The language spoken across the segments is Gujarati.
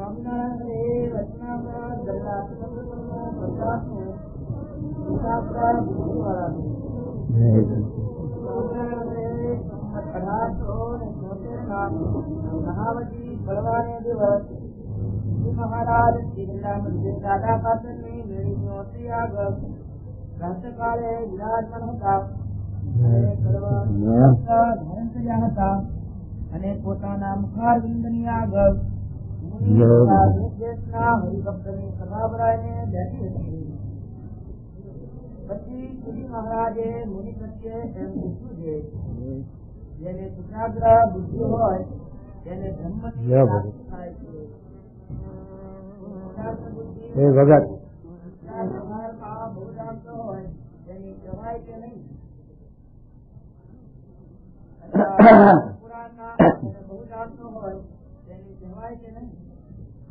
મહારાજ દાદા પાસની મેળી આગળ રાષ્ટ્રકાળે વિરાજમાન હતા હતા અને પોતાના મુખારવિંદની આગળ દેશના હરિભક્તની સભા ભરાઈને બેઠી હતી. પછી શ્રી મહારાજે મુનિ પ્રત્યે એમ પૂછ્યું છે, જેને કુશાગ્ર બુદ્ધિ હોય તેને બ્રહ્મની પ્રાપ્તિ થાય છે. બહુ જાણતો હોય તેની કહેવાય કે નહીં? બહુ જાણતો હોય તેની કહેવાય કે નહીં?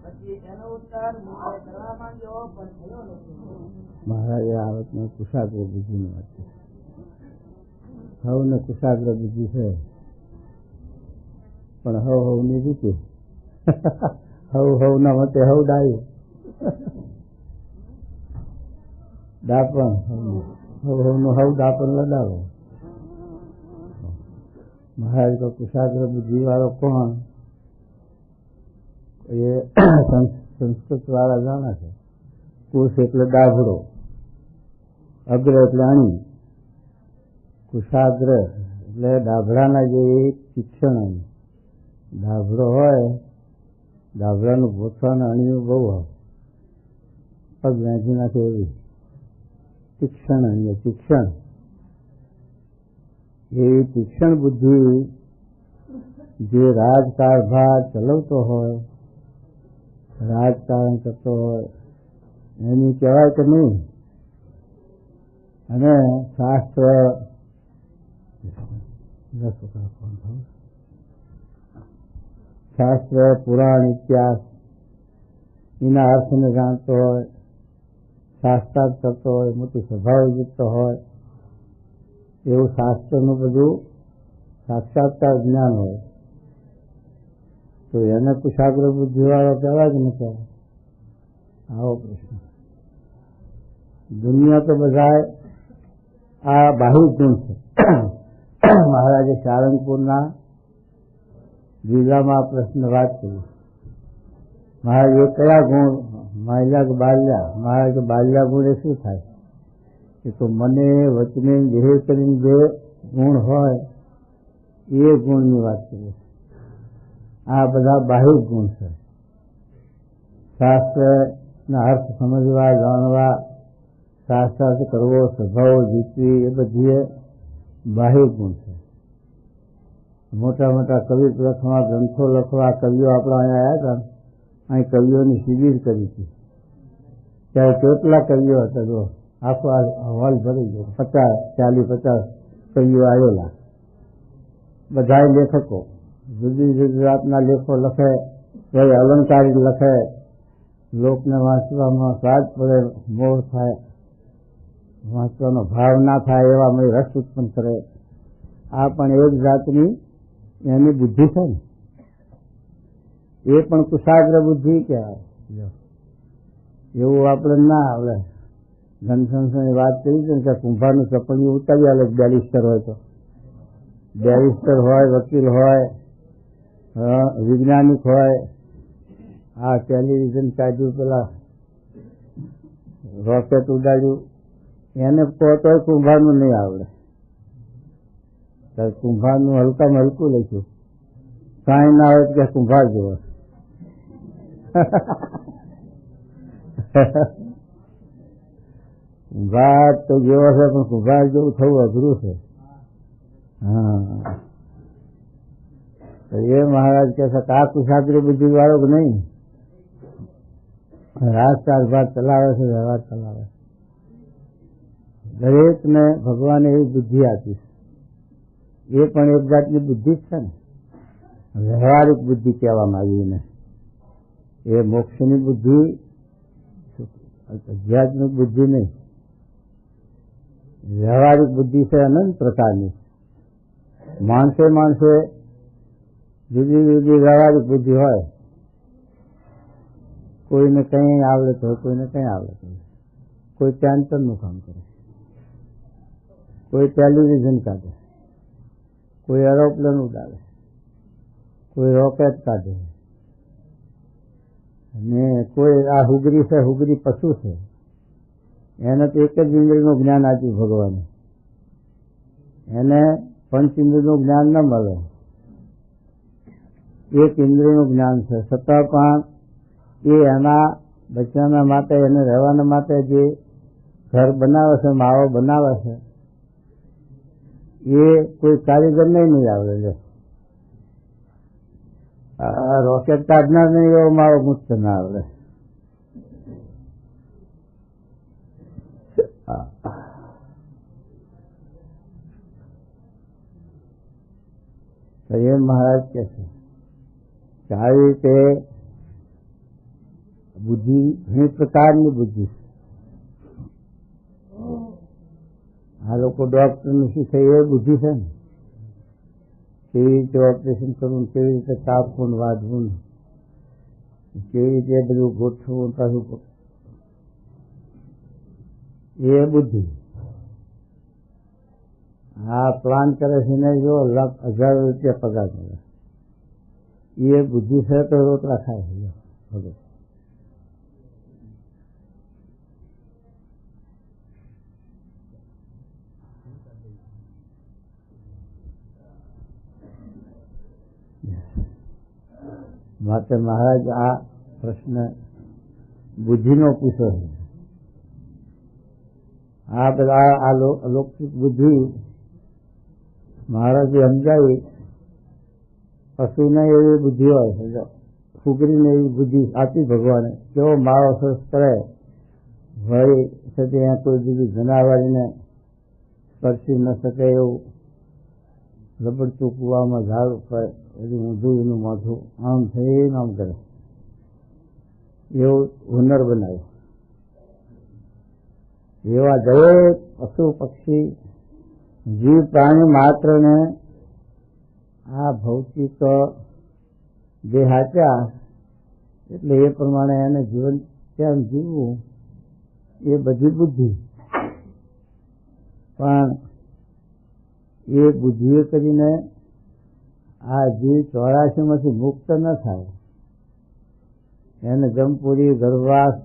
પછી એનો ઉત્તર કરવા માંગ્યો પણ થયો નથી. મહારાજે આ વખતે કુશાગ્ર બુદ્ધિની વાત છે. હવને કુશાગ્ર બુદ્ધિ છે, પણ હવની રીતે હવ ના મતે હવ ડાયું દાપણ હવનું હવ દાપણ લડાવો. મહારાજ તો કુશાગ્ર બુદ્ધિ વાળો કોણ એ સંસ્કૃત વાળા જાણે છે. કુશ એટલે ડાભડો, અગ્ર એટલે અણી, કુશાગ્ર એટલે ડાભડાના જે શિક્ષણ. ડાભડો હોય, ડાભડાનું ભોથવાનું અણીયું બહુ હોય, પગ વેચી નાખે એવી તીક્ષણ અણીય તીક્ષણ. એ તીક્ષણ બુદ્ધિ જે રાજકારભાર ચલાવતો હોય, રાજકારણ કરતો હોય એની કહેવાય કે નહીં? અને શાસ્ત્ર પુરાણ ઇતિહાસ એના અર્થને જાણતો હોય, શાસ્ત્રાર્થ કરતો હોય, મોટી સભાઓ જીતતો હોય, એવું શાસ્ત્રનું બધું સાક્ષાત્કાર જ્ઞાન હોય તો એને કુશાગ્ર બુદ્ધિ વાળો કહેવાય કે ન કહેવાય? આવો પ્રશ્ન. દુનિયા તો બધા આ બાહ્ય ગુણ છે. મહારાજે સારંગપુરના જિલ્લામાં પ્રશ્ન વાત કરી. મહારાજે કયા ગુણ માલ્યા કે બાલ્યા? મહારાજ કે બાલ્યા ગુણ એ શું થાય? એ તો મને વચને દેહ કરીને જે ગુણ હોય એ ગુણની વાત કરીએ. આ બધા બાહ્ય ગુણ છે. શાસ્ત્રના અર્થ સમજવા, જાણવા, શાસ્ત્રાર્થ કરવો, સભાઓ જીતવી એ બધી બાહ્ય ગુણ છે. મોટા મોટા કવિ લખવા, ગ્રંથો લખવા, કવિઓ આપણા અહીંયા આવ્યા હતા. અહીં કવિઓની શિબિર કરી હતી. ત્યારે કેટલા કવિઓ હતા, જો આખો હોલ ભરી ગયો. 40-50 કવિઓ આવેલા. બધા લેખકો જુદી જુદી જાતના લેખો લખે, કોઈ અલંકારિક લખે, લોકને વાંચવામાં સ્વાદ પડે, મોહ થાય, વાંચવાનો ભાવ ના થાય એવા મેં રસ ઉત્પન્ન કરે. આ પણ એક જાતની એની બુદ્ધિ છે ને, એ પણ કુશાગ્ર બુદ્ધિ કહેવાય. એવું આપણે ના આવડે. ઘનસંસની વાત કરી છે ને કે કુંભારનું સપનિયું ઉતારી આવે. બેરિસ્ટર હોય તો બેરિસ્ટર હોય, વકીલ હોય, વૈજ્ઞાનિક હોય. આ ટેલિવિઝન કાઢ્યું, પેલા રોકેટ ઉડાડ્યું, એને પોતે કુંભારનું નહીં આવડે. કુંભારનું હલકામાં હલકું લખ્યું, કાંઈ ના હોય કે કુંભાર જેવો. કુંભાર તો જેવો છે પણ કુંભાર જેવું થવું અઘરું છે. હા, તો એ મહારાજ કહે છે કે આ કુશાગ્ર બુદ્ધિ વાળો કે નહીં, રાજકારભાર ચલાવે છે, વ્યવહાર ચલાવે. દરેકને ભગવાને એવી બુદ્ધિ આપી છે. એ પણ એક જાતની બુદ્ધિ જ છે ને, વ્યવહારિક બુદ્ધિ કહેવામાં આવી ને. એ મોક્ષની બુદ્ધિ, આધ્યાત્મિક બુદ્ધિ નહીં, વ્યવહારિક બુદ્ધિ છે અનંત પ્રકારની. માણસે જુદી જુદી વ્યવહારિક બુદ્ધિ હોય. કોઈને કંઈ આવડત હોય, કોઈને કંઈ આવડત હોય. કોઈ કેન્સરનું કામ કરે, કોઈ ટેલિવિઝન કાઢે, કોઈ એરોપ્લેન ઉડાડે, કોઈ રોકેટ કાઢે, અને કોઈ આ હુગરી છે, હુગરી પશુ છે, એને તો એક જ ઇન્દ્રિયનું જ્ઞાન આપ્યું ભગવાને. એને પંચ ઇન્દ્રિયનું જ્ઞાન ન મળે, એક ઇન્દ્રિયનું જ્ઞાન છે. છતાં પણ એ એના બચ્ચાના માટે, એને રહેવાના માટે જે ઘર બનાવે છે, માવો બનાવે છે, એ કોઈ કારીગરને નહીં આવડે. રોકેટ કાઢનાર નહીં એવો માવો મુક્ત ના આવડે. તો એ મહારાજ કે છે કે આવી રીતે બુદ્ધિ ઘણી પ્રકારની બુદ્ધિ છે. આ લોકો ડોક્ટરનું શીખે એ બુદ્ધિ છે ને, કેવી રીતે ઓપરેશન કરવું, કેવી રીતે કાપવું, વાઢવું, કેવી રીતે બધું ગોઠવું, પાછું એ બુદ્ધિ. આ પ્લાન કરે છે ને, જો ₹1,000 પગાર મળે, એ બુદ્ધિ છે તો રોટલા ખાય છે. ભગત માટે મહારાજ આ પ્રશ્ન બુદ્ધિનો પૂછ્યો છે. આ બધા આ લૌકિક બુદ્ધિ મહારાજે સમજાવી. પશુને એવી બુદ્ધિ હોય છે, ફુગરીને એવી બુદ્ધિ આપી ભગવાને. કેવો મારો સરસ કરે, વળી છે ત્યાં કોઈ બીજી જનાવરીને સ્પર્શી ન શકે એવું રબડતું કૂવામાં ઝાડ ઉપર બધું ઊંધું એનું માથું આમ થઈને આમ કરે, એવું હુનર બનાવ્યું. એવા દરેક પશુ પક્ષી જીવ પ્રાણી માત્રને આ ભૌતિક દેહ આપ્યા, એટલે એ પ્રમાણે એને જીવન કેમ જીવવું એ બધી બુદ્ધિ. પણ એ બુદ્ધિએ કરીને આ જીવ 84માંથી મુક્ત ન થાય. એને જમપુરી, ગર્ભવાસ,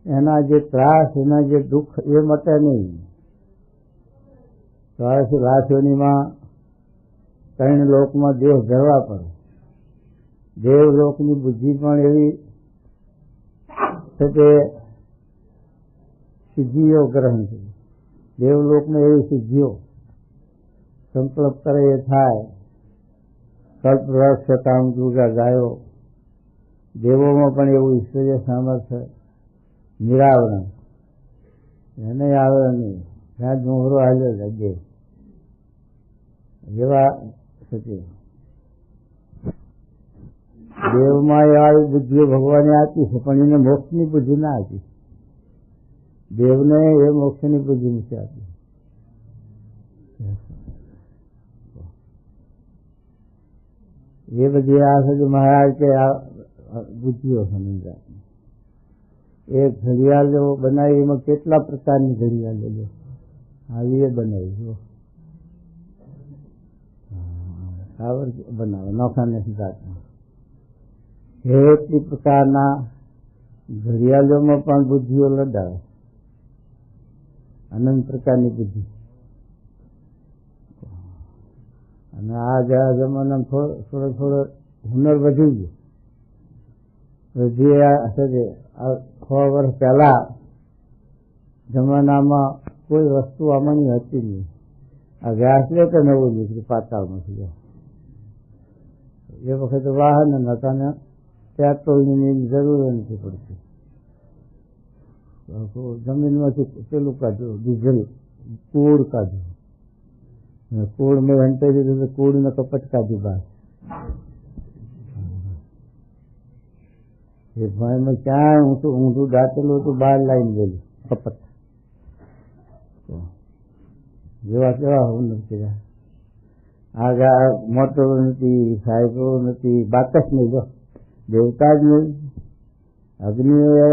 એના જે ત્રાસ, એના જે દુઃખ એ મટે નહીં. 84 લાખ યોનિમાં 3 લોકમાં દેહ ધરવા પડે. દેવલોકની બુદ્ધિ પણ એવી છે કે સિદ્ધિઓ ગ્રહણ કરી. દેવલોકમાં એવી સિદ્ધિઓ સંકલ્પ કરે એ થાય. કલ્પવૃક્ષ કામ દુર્ગા ગાયો. દેવોમાં પણ એવું ઈશ્વરીય સામર્થ્ય, નિરાવરણ, એને આવરણ નહીં. જ્યાં ડુંગરો હાલ્યો જગ્યાએ એવા સચિવ દેવમાં આવી બુદ્ધિઓ ભગવાને આપી છે, પણ એને મોક્ષની બુદ્ધિ ના આપી. દેવને એ મોક્ષની બુદ્ધિ નથી આપી. એ બધી આ છે મહારાજ કે આ બુદ્ધિઓ સમજાય. એક ઘડિયાળ બનાવી, એમાં કેટલા પ્રકારની ઘડિયાળ લો આવી એ બનાવી જો સાવર બનાવે નોખાને જાતમાં. એટલી પ્રકારના ઘડિયાળોમાં પણ બુદ્ધિઓ લડાવે, અનંત પ્રકારની બુદ્ધિ. અને આ જમાનામાં થોડો હુનર વધી ગયો. જે 6 વર્ષ પહેલા જમાનામાં કોઈ વસ્તુ આમાંની હતી નહીં. આ વ્યાસ લે તો નવું નીકળ્યું પાતાળમાંથી. એ વખતે વાહન નતા ને પેટ્રોલની જરૂર નથી પડતી. જમીનમાંથી પેલું કાઢ્યું, ડીઝલ, કૂડ કાઢ્યું. કૂડ મેં હંતાઈ દીધું તો કૂડને કપટ કાઢી બહાર. એ ભાઈમાં ક્યાંય ઊંધું દાટેલું હતું, બહાર લાવીને ગયેલું કપટ. જેવા કેવા હુનર કર્યા. આગળ મોટરો નથી, સાયકલો નથી, બાકસ નહીં. જો દેવતા જ નહીં. અગ્નિએ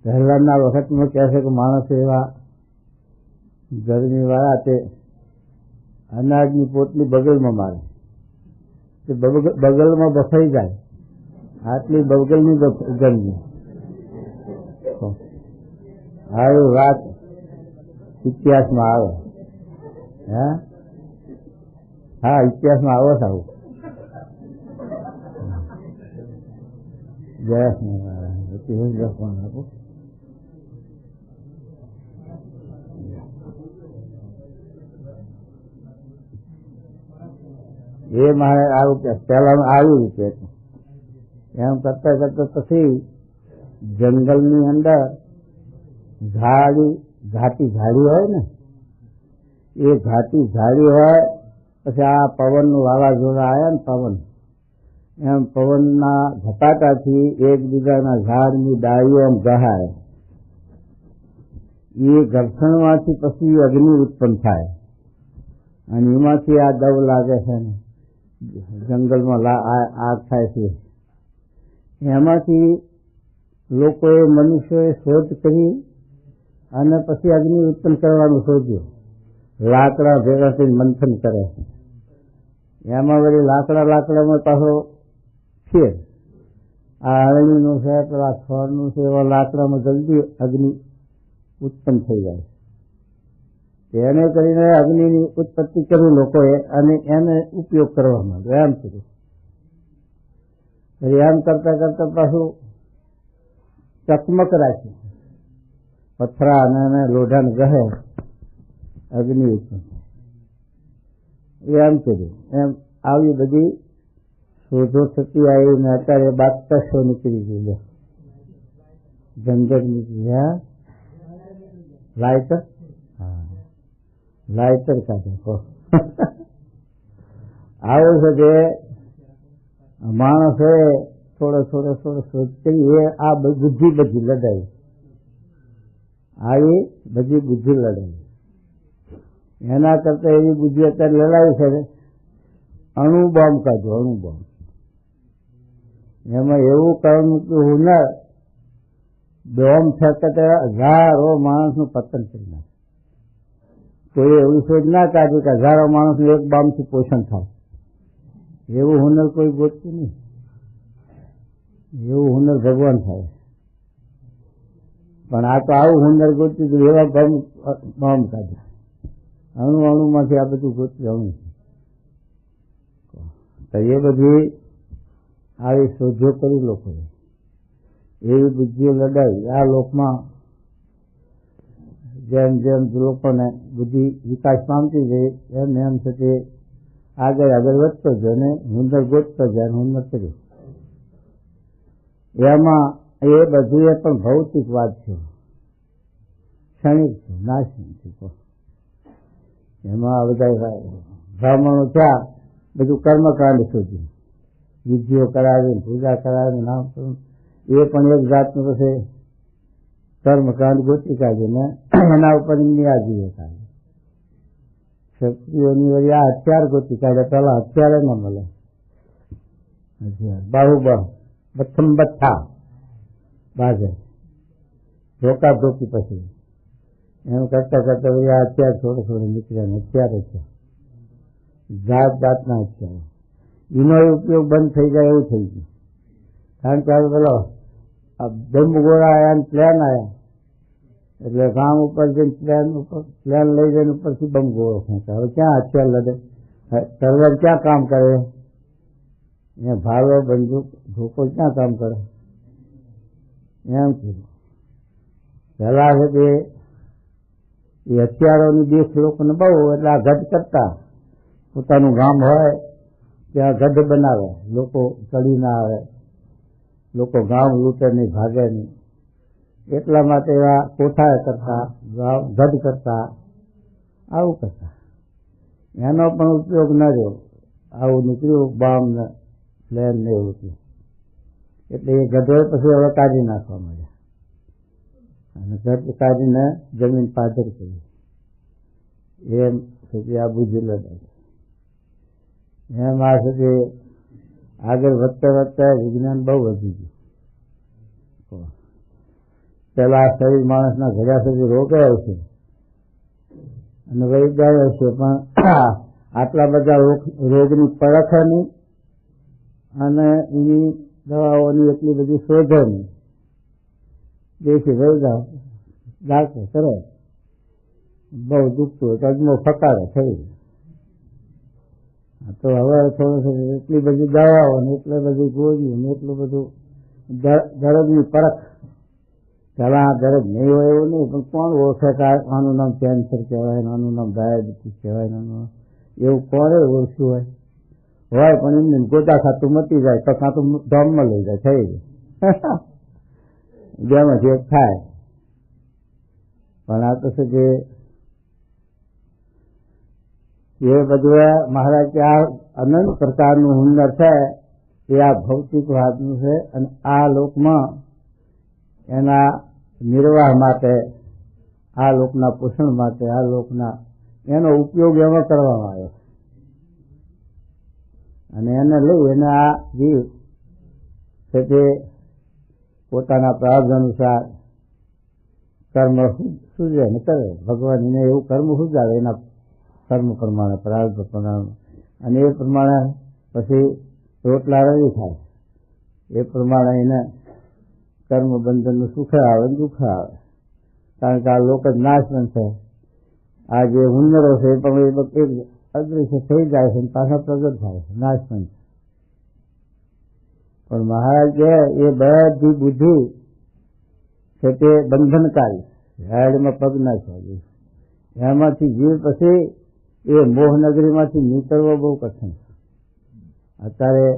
પહેલાના વખતમાં કહે છે કે માણસ એવા ગરમીવાળા તે અનાજની પોટલી બગલમાં મારે, તે બગલમાં બફાઈ જાય, આટલી બગલની ગરમી. આવી વાત ઇતિહાસમાં આવે. હા, ઇતિહાસમાં આવો છે આવું. જય આપું. એ મારે આવું કે પેલા આવી રીતે એમ કરતા કરતા પછી જંગલની અંદર ઘાટી ઝાડી હોય ને, એ ઘાટી ઝાડી હોય પછી આ પવનનું વાવાઝોડા આવ્યા ને પવન, એમ પવનના ઝપાટાથી એકબીજાના ઝાડની ડાળીઓ એમ ગહાય. એ ઘર્ષણમાંથી પછી અગ્નિ ઉત્પન્ન થાય અને એમાંથી આ દવ લાગે છે ને જંગલમાં આગ થાય છે. એમાંથી લોકોએ મનુષ્યોએ શોધ કરી અને પછી અગ્નિ ઉત્પન્ન કરવાનું શોધ્યું. લાકડા ભેગા થઈને મંથન કરે. એમાં વળી લાકડામાં પાછો ફેર, આ અરણીનું છે પેલા છોડનું છે એવા લાકડામાં જલ્દી અગ્નિ ઉત્પન્ન થઈ જાય. એને કરીને અગ્નિની ઉત્પત્તિ કરી લોકોએ અને એને ઉપયોગ કરવા માંડ્યો. એમ કર્યું. એમ કરતા કરતા પાછું ચકમક રાખી, પથરા અને લોઢાને ગહે અગ્નિ ઉત્પન્ન. એમ કર્યું. એમ આવી બધી શોધો થતી આવી ને અત્યારે બાદશાહ નીકળી ગયું, ઝંઝટ નીકળી ગયા. લાઇટર, હા લાઇટર કાઢે. આવું છે કે માણસે થોડો શોધ કરી. એ આ બુદ્ધિ બધી લડાઈ આવી, બધી બુદ્ધિ લડાઈ. એના કરતા એવી બુદ્ધિ અત્યારે લડાઈ છે અણુબોમ્બ કાઢો. અણુબોમ્બ એમાં એવું કરવાનું કે હુનર બોમ્બ ફેંકતે હજારો માણસનું પતન કરી નાખે. કોઈ એવી શોધ ના કાઢી કે હજારો માણસનું એક બોમ્બથી પોષણ થાય. એવું હુનર કોઈ ગોતતું નહીં. એવું હુનર ભગવાન થાય. પણ આ તો આવું હુનર ગોત્યું હતું, એવા બોમ્બ કાઢ્યા. અણુમાંથી આ બધું ગોત્યું. તો એ બધી આવી શોધો કરી લોકોએ, એવી બુદ્ધિઓ લડાઈ. આ લોકમાં જેમ જેમ લોકોને બુદ્ધિ વિકાસ પામતી જાય એમ એમ થતી આગળ વધતો જાય ને હુનર ગોતતો જાય, હુનર કર્યું. એમાં એ બધું એ પણ ભૌતિક વાત છે, ક્ષણિક છે, નાશની છે. એમાં બધા બ્રાહ્મણો ત્યાં બધું કર્મકાંડ શોધ્યું, વિધિઓ કરાવી, પૂજા કરાવી, નામ એ પણ એક જાતનું પછી કર્મકાંડ ગોતી કાઢીને એના ઉપર ન્યાજીએ કાઢે. ક્ષત્રિયોની વળી આ હથિયાર ગોતી કાઢે. પેલા હથિયાર ન મળે. બાહુબળ બથમ બથ્થા બાજે ધોકા ધોકી. પછી એમ કરતા કરતા વળી આ હથિયાર થોડું નીકળ્યા. હથિયારો છે જાત જાતના હથિયારો. એનો ઉપયોગ બંધ થઈ જાય એવું થઈ ગયું. કારણ કે હવે પેલો આ બોમ્બગોળા આવ્યા ને પ્લેન આવ્યા એટલે ગામ ઉપર જઈને પ્લેન લઈ જઈને ઉપરથી બોમ્બગોળો ખેંચે. હવે ક્યાં હથિયાર લડે? તલવાર ક્યાં કામ કરે? અહીંયા ભાલો બંદૂક ધોકો ક્યાં કામ કરે? એમ કીધું. પહેલા છે કે એ હથિયારોની દેશ લોકોને બહુ, એટલે આ ગઢ કરતા. પોતાનું ગામ હોય ત્યાં ગઢ બનાવે, લોકો ચડી ના આવે, લોકો ગામ લૂંટે નહીં, ભાગે નહીં. એટલા માટે એવા કોઠા કરતા, ગઢ કરતા, આવું કરતા. એનો પણ ઉપયોગ ન રહ્યો. આવું નીકળ્યું બામ ને પ્લેન ને એવું થયું. એટલે એ ગઢો પછી હવે કાઢી નાખવા માંડ્યા અને ગઢ કાઢીને જમીન પાદર કરી. એમ સુધી આ બુદ્ધિ લડાઈ. એમ આ સુધી આગળ વધતા વધતા વિજ્ઞાન બહુ વધી ગયું. પેલા આ શરીર માણસના ઘડા સુધી રોકાય છે અને વહી જાય છે, પણ આટલા બધા રોગની પરખ નહીં અને એની દવાઓની એટલી બધી શોધો નહીં. દેશી વહી જાય કરે બહુ દુખતું હોય કદમો ફકાડે થઈ. તો હવે થોડું એટલી બધી દવાઓ ને એટલી બધી ગોળીઓ ને એટલું બધું દરદની પરખ. પેલા દરદ નહીં હોય એવું નહીં, પણ કોણ ઓળખે કે આનું નામ કેન્સર કહેવાય, આનું નામ ડાયાબિટીસ કહેવાય, એવું કોણે ઓળખ્યું હોય પણ એમને ગોતા ખાતું મટી જાય તો ખાતું ધામમાં લઈ જાય થઈ જાય જેમાંથી એક થાય. પણ આ તો છે કે એ બધું મહારાજ કે આ અનંત પ્રકારનું હુનર છે એ આ ભૌતિક વાતનું છે અને આ લોકમાં એના નિર્વાહ માટે, આ લોકના પોષણ માટે, આ લોકના એનો ઉપયોગ એમાં કરવામાં આવ્યો અને એને લઈ એને આ જીવ છે તે પોતાના પ્રારબ્ધ અનુસાર કર્મ સૂજે ને કરે. ભગવાન એને એવું કર્મ સૂજાવે એના કર્મ પ્રમાણે, પ્રારબ્ધ પ્રમાણે, અને એ પ્રમાણે પછી રોટલા રવી થાય. એ પ્રમાણે એને કર્મ બંધનનું સુખ આવે દુઃખ આવે. કારણ કે આ લોક જ નાશ બનશે. આ જે હુનરો છે એ પણ અદૃશ્ય થઈ જાય છે પાછા પ્રગટ થાય છે, નાશ બનશે. પણ મહારાજ કહે એ બધી બુદ્ધિ છે તે બંધનકારી, હેડમાં પગ ના ચાલે. એમાંથી જીવ પછી એ મોહનગરીમાંથી નીકળવો બહુ કઠિન છે. અત્યારે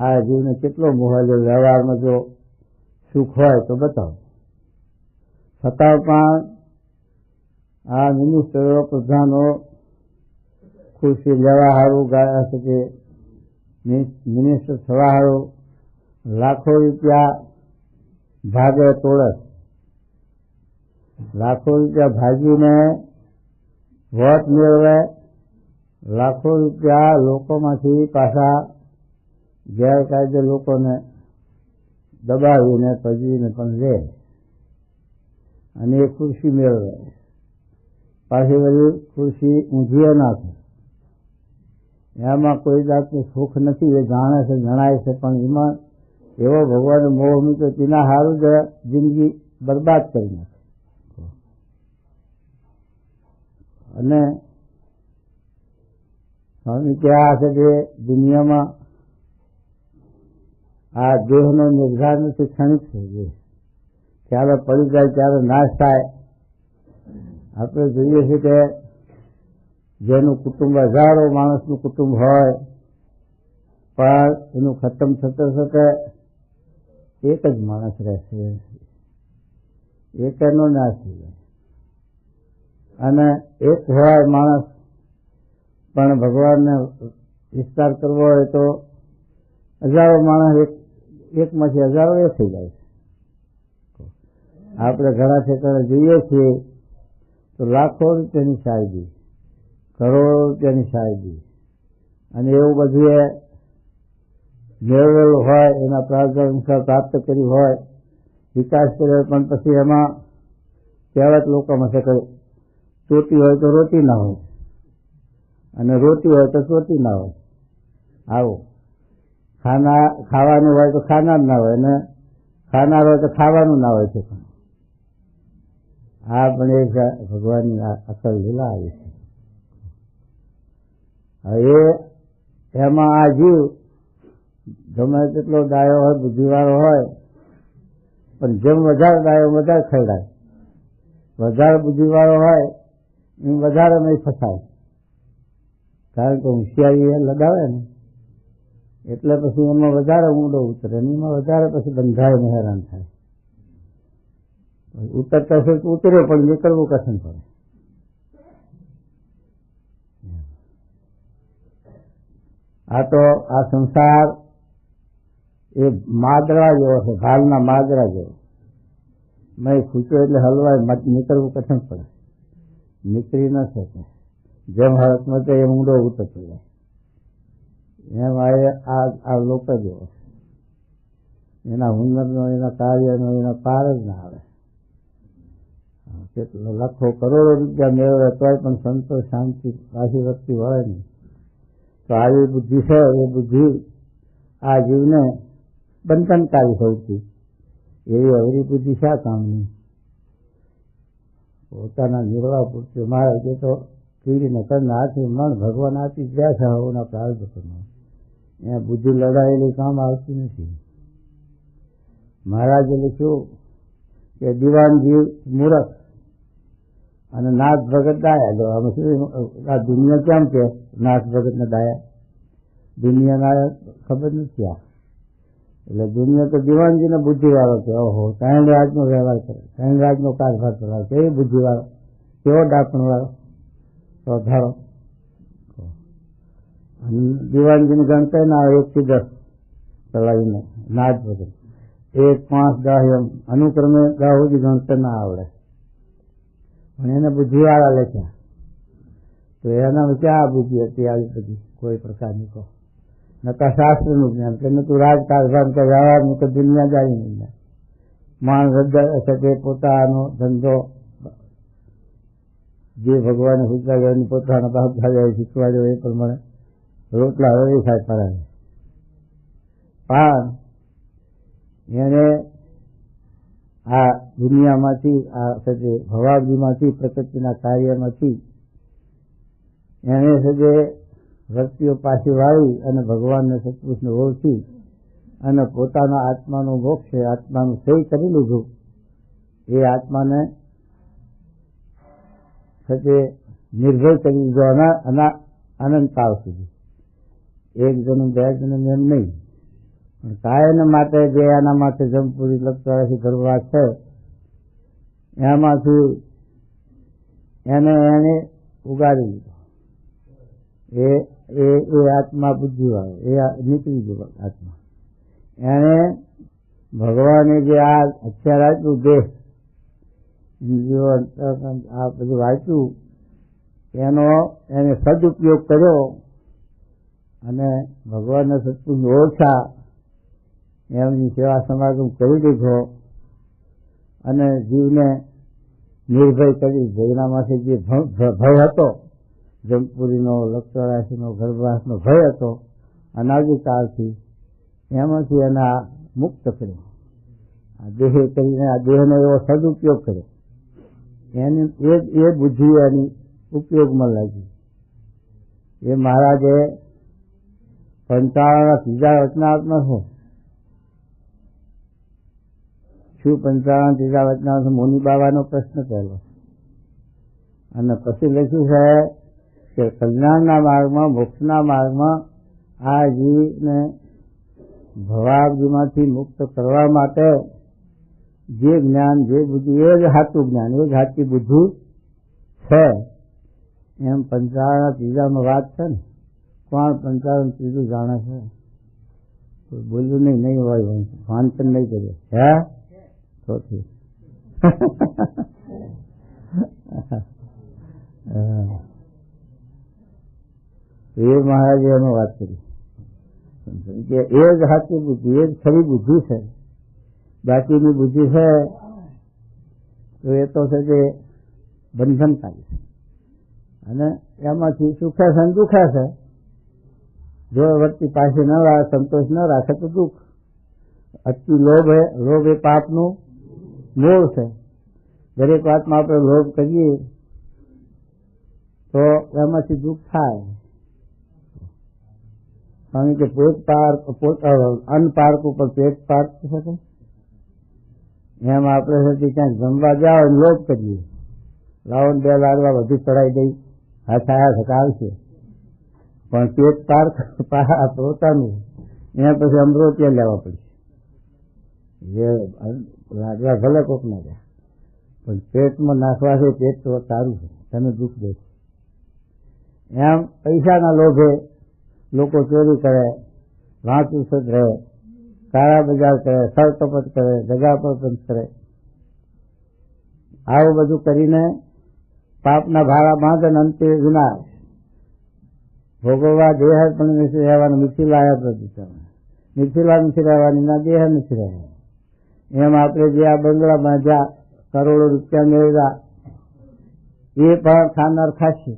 આ જીવને કેટલો મોહ લે. વ્યવહારમાં જો સુખ હોય તો બતાવો, છતાં પણ આ મિનિસ્ટરો પ્રધાનો ખુરશી લેવા હારું ગયા છે કે મિનિસ્ટર થવા હારું લાખો રૂપિયા ભાગે તોડે, લાખો રૂપિયા ભાગીને વોટ મેળવે, લાખો રૂપિયા લોકોમાંથી પાછા ગેરકાયદે લોકોને દબાવીને પજીને પણ લે અને એ ખુરશી મેળવે. પાછી બધી ખુરશી ઊંઘીએ નાખે. એમાં કોઈ જાતનું સુખ નથી, એ જાણે છે, જણાય છે, પણ એમાં એવો ભગવાન મોહ મૂક્યો તેના સારું જ જિંદગી બરબાદ કરી નાખે. અને સ્વામી કહેવા છે કે દુનિયામાં આ દેહનો નિર્ધાર નથી, ક્ષણિક છે. ક્યારે પડી જાય ક્યારે નાશ થાય. આપણે જોઈએ છીએ કે જેનું કુટુંબ હજારો માણસનું કુટુંબ હોય પણ એનું ખતમ થતે થતે એક જ માણસ રહેશે, એક એનો નાશ થઈ જાય. અને એક હોય માણસ પણ ભગવાનને વિસ્તાર કરવો હોય તો હજારો માણસ એકમાંથી હજારો એ થઈ જાય છે. આપણે ઘણા ઠેકાણે જોઈએ છીએ તો લાખો રૂપિયાની શાયદી, કરોડો રૂપિયાની શાયદી અને એવું બધું એ મેળવેલું હોય, એના પ્રાર્થ અનુસાર પ્રાપ્ત કર્યું હોય, વિકાસ કર્યો, પણ પછી એમાં કહેવત લોકોમાં છે કે ચોટી હોય તો રોટી ના હોય અને રોટી હોય તો ચોટી ના હોય. આવું ખાવાનું હોય તો ખાનાર ના હોય અને ખાનાર હોય તો ખાવાનું ના હોય છે. આ પણ એક ભગવાનની અસલ લીલા આવી છે. હવે એમાં આ જીવ ગમે તેટલો ડાયો હોય, બુદ્ધિવાળો હોય, પણ જેમ વધારે ડાયો વધારે ખરડાય, વધારે બુદ્ધિવાળો હોય એમ વધારે નહીં ફસાય. કારણ કે હોશિયારી એ લગાવે ને એટલે પછી એમાં વધારે ઊંડો ઉતરે, એમાં વધારે પછી બંધાઈને હેરાન થાય. ઉતરતા છે ઉતરે પણ નીકળવું કઠિન પડે. આ તો આ સંસાર એ માદરા જેવો છે, ભાલના માદરા જેવો. મેં ખૂચ્યો એટલે હલવાય, નીકળવું કઠિન પડે, નીકળી ન શકે. જેમ હરકમાં એમ ઊંડો ઉતરતો જાય. એમ આ લોકો જો એના હુનરનો, એના કાર્યનો એના પાર જ ના આવે. કેટલો લાખો કરોડો રૂપિયા મેળવે તોય પણ સંતોષ શાંતિ પાછી વસ્તી વળે નહીં. તો આવી બુદ્ધિ છે એ બુદ્ધિ આ જીવને બંધનકારી સૌથી એવી અવરી બુદ્ધિ શા કામની? પોતાના નિર્વાહ પૂરતી મારે જે તો કીડીને કરીને હાથી મન ભગવાન આપી ગયા છે હવના પ્રાર્થમાં એ બુદ્ધિ લડાયેલી કામ આવતી નથી. મહારાજે લખ્યું કે દિવાનજી મૂરખ અને નાથ ભગત ડાયા. જો આમાં શું આ દુનિયા કેમ કે નાથ ભગત ને ડાયા? દુનિયાના ખબર નથી આ. એટલે દુનિયા તો દિવાનજીને બુદ્ધિ વાળો કે ઓહો ત્રણ રાજનો વ્યવહાર કરે, ત્રણ રાજનો કારભાર ચલાવે, કેવી બુદ્ધિ વાળો, કેવો ડાપણ વાળો તો ધારો. દિવાનજીની ગણતરી ના 1 થી 10 ચલાવીને નાથ ભગત 1, 5, 10 એમ અનુક્રમે 10 સુધી ગણતર ના આવડે, પણ એને બુદ્ધિ વાળા લખ્યા. તો એના ક્યાં બુદ્ધિ હતી આવી બધી કોઈ પ્રકારની? કહો નકા શાસ્ત્રનું જ્ઞાન કે નતું રાજકારભાર કે વ્યવહારનું કે દુનિયા જાણીનું જ્ઞાન. માણસ શકે પોતાનો ધંધો જે ભગવાને શીખવાડ્યો પોતાના બાપ શીખવાડ્યો એ પ્રમાણે રોટલા હળી ખાય કરાવે. પણ એને આ દુનિયામાંથી આ સજે ભવાબ્દીમાંથી પ્રકૃતિના કાર્યમાંથી એને સજે વૃત્તિઓ પાછી વાળી અને ભગવાનને સત્પુરુષને ઓળખી અને પોતાના આત્માનું મોક્ષ આત્માનું સહી કરી લીધું. એ આત્માને સજે નિર્ભય કરી દીધો અનંતકાળ સુધી. 1 જન્મ 2 જન્મ એમ નહીં, પણ કાયમ માટે જે એના માટે જમપુરી લગતા ગરબા છે એમાંથી એને ઉગાડી લીધો. એ આત્મા બુદ્ધિવાળો એ નીકળી ગયો આત્મા. એને ભગવાને જે આ અત્યારે આપ્યું દેહ ઇન્દ્રિયો આ બધું વાંચ્યું એને સદુપયોગ કર્યો અને ભગવાનને સત્પુરુષ ઓળખ્યા, એમની સેવા સમાગમ કરી દીધો અને જીવને નિર્ભય કરી દીધો. એનામાંથી જે ભય હતો જમપુરીનો, લક્ષરાશીનો, ગર્ભવાસનો ભય હતો અનાદિકાળથી, એમાંથી એના મુક્ત કર્યો. આ દેહ કરીને આ દેહનો એવો સદુપયોગ કર્યો. એ બુદ્ધિ એની ઉપયોગમાં લાગી. એ મહારાજે 55 ત્રીજા વચનાત્મા છે. શું 55 ત્રીજા વચનાત્મા? મુનિ બાબાનો પ્રશ્ન પહેલો. અને પછી લખ્યું છે કે કલ્યાણના માર્ગમાં, મોક્ષના માર્ગમાં આ જીવને ભવાબ્દીમાંથી મુક્ત કરવા માટે જે જ્ઞાન, જે બુદ્ધિ, એ જ સાચું જ્ઞાન, એ જ સાચી બુદ્ધિ છે. એમ 55 ત્રીજામાં વાત છે ને. કોણ 55 ત્રીજું જાણે છે? કોઈ બોલ્યું નહીં હોય, વાંચન નહીં કર્યું હે ચોથી. એ મહારાજે એમાં વાત કરી કે એ જ સાચી બુદ્ધિ, એ જ ખરી બુદ્ધિ છે. બાકીની બુદ્ધિ છે તો એ તો છે જે બંધનકારી છે અને એમાંથી સુખે છે અને દુખે છે. જો વૃત્તિ પાસે ન રાખે, સંતોષ ન રાખે તો દુઃખ. અતિ લોભ એ પાપનું મૂળ છે. દરેક વાતમાં આપણે લોભ કરીએ તો એમાંથી દુઃખ થાય. કારણ કે અન્ન પાર્ક ઉપર પેટ પાર્ક શકે. એમ આપણે ક્યાંક જમવા જાઓ લોભ કરીએ, લાવો 2 લાડવા વધુ ચડાવી દઈ, હાથ આવશે. પણ પેટ પાર્ક પોતાનું એના પછી અમૃતિયા લેવા પડશે. જે લાડવા ભલે કોક ના જાય પણ પેટમાં નાખવાથી પેટ તો સારું છે, તને દુઃખ દે. એમ પૈસાના લોભે લોકો ચોરી કરે, વાંચું રહે, કાળા બજાર કરે, સળકપટ કરે, દગાપટ કરે. આવું બધું કરીને પાપના ભાડા બાંધે અંતે વિનાશ. ભોગવવા દેહ પણ નથી રહેવાનું, મિથિલા પ્રતિષ્ઠા, મિથિલા નથી રહેવાની, ના દેહ નથી રહેવાનું. એમ આપણે જે આ બંગલામાં જ્યાં કરોડો રૂપિયા મેળવ્યા એ પણ ખાનાર ખાશે,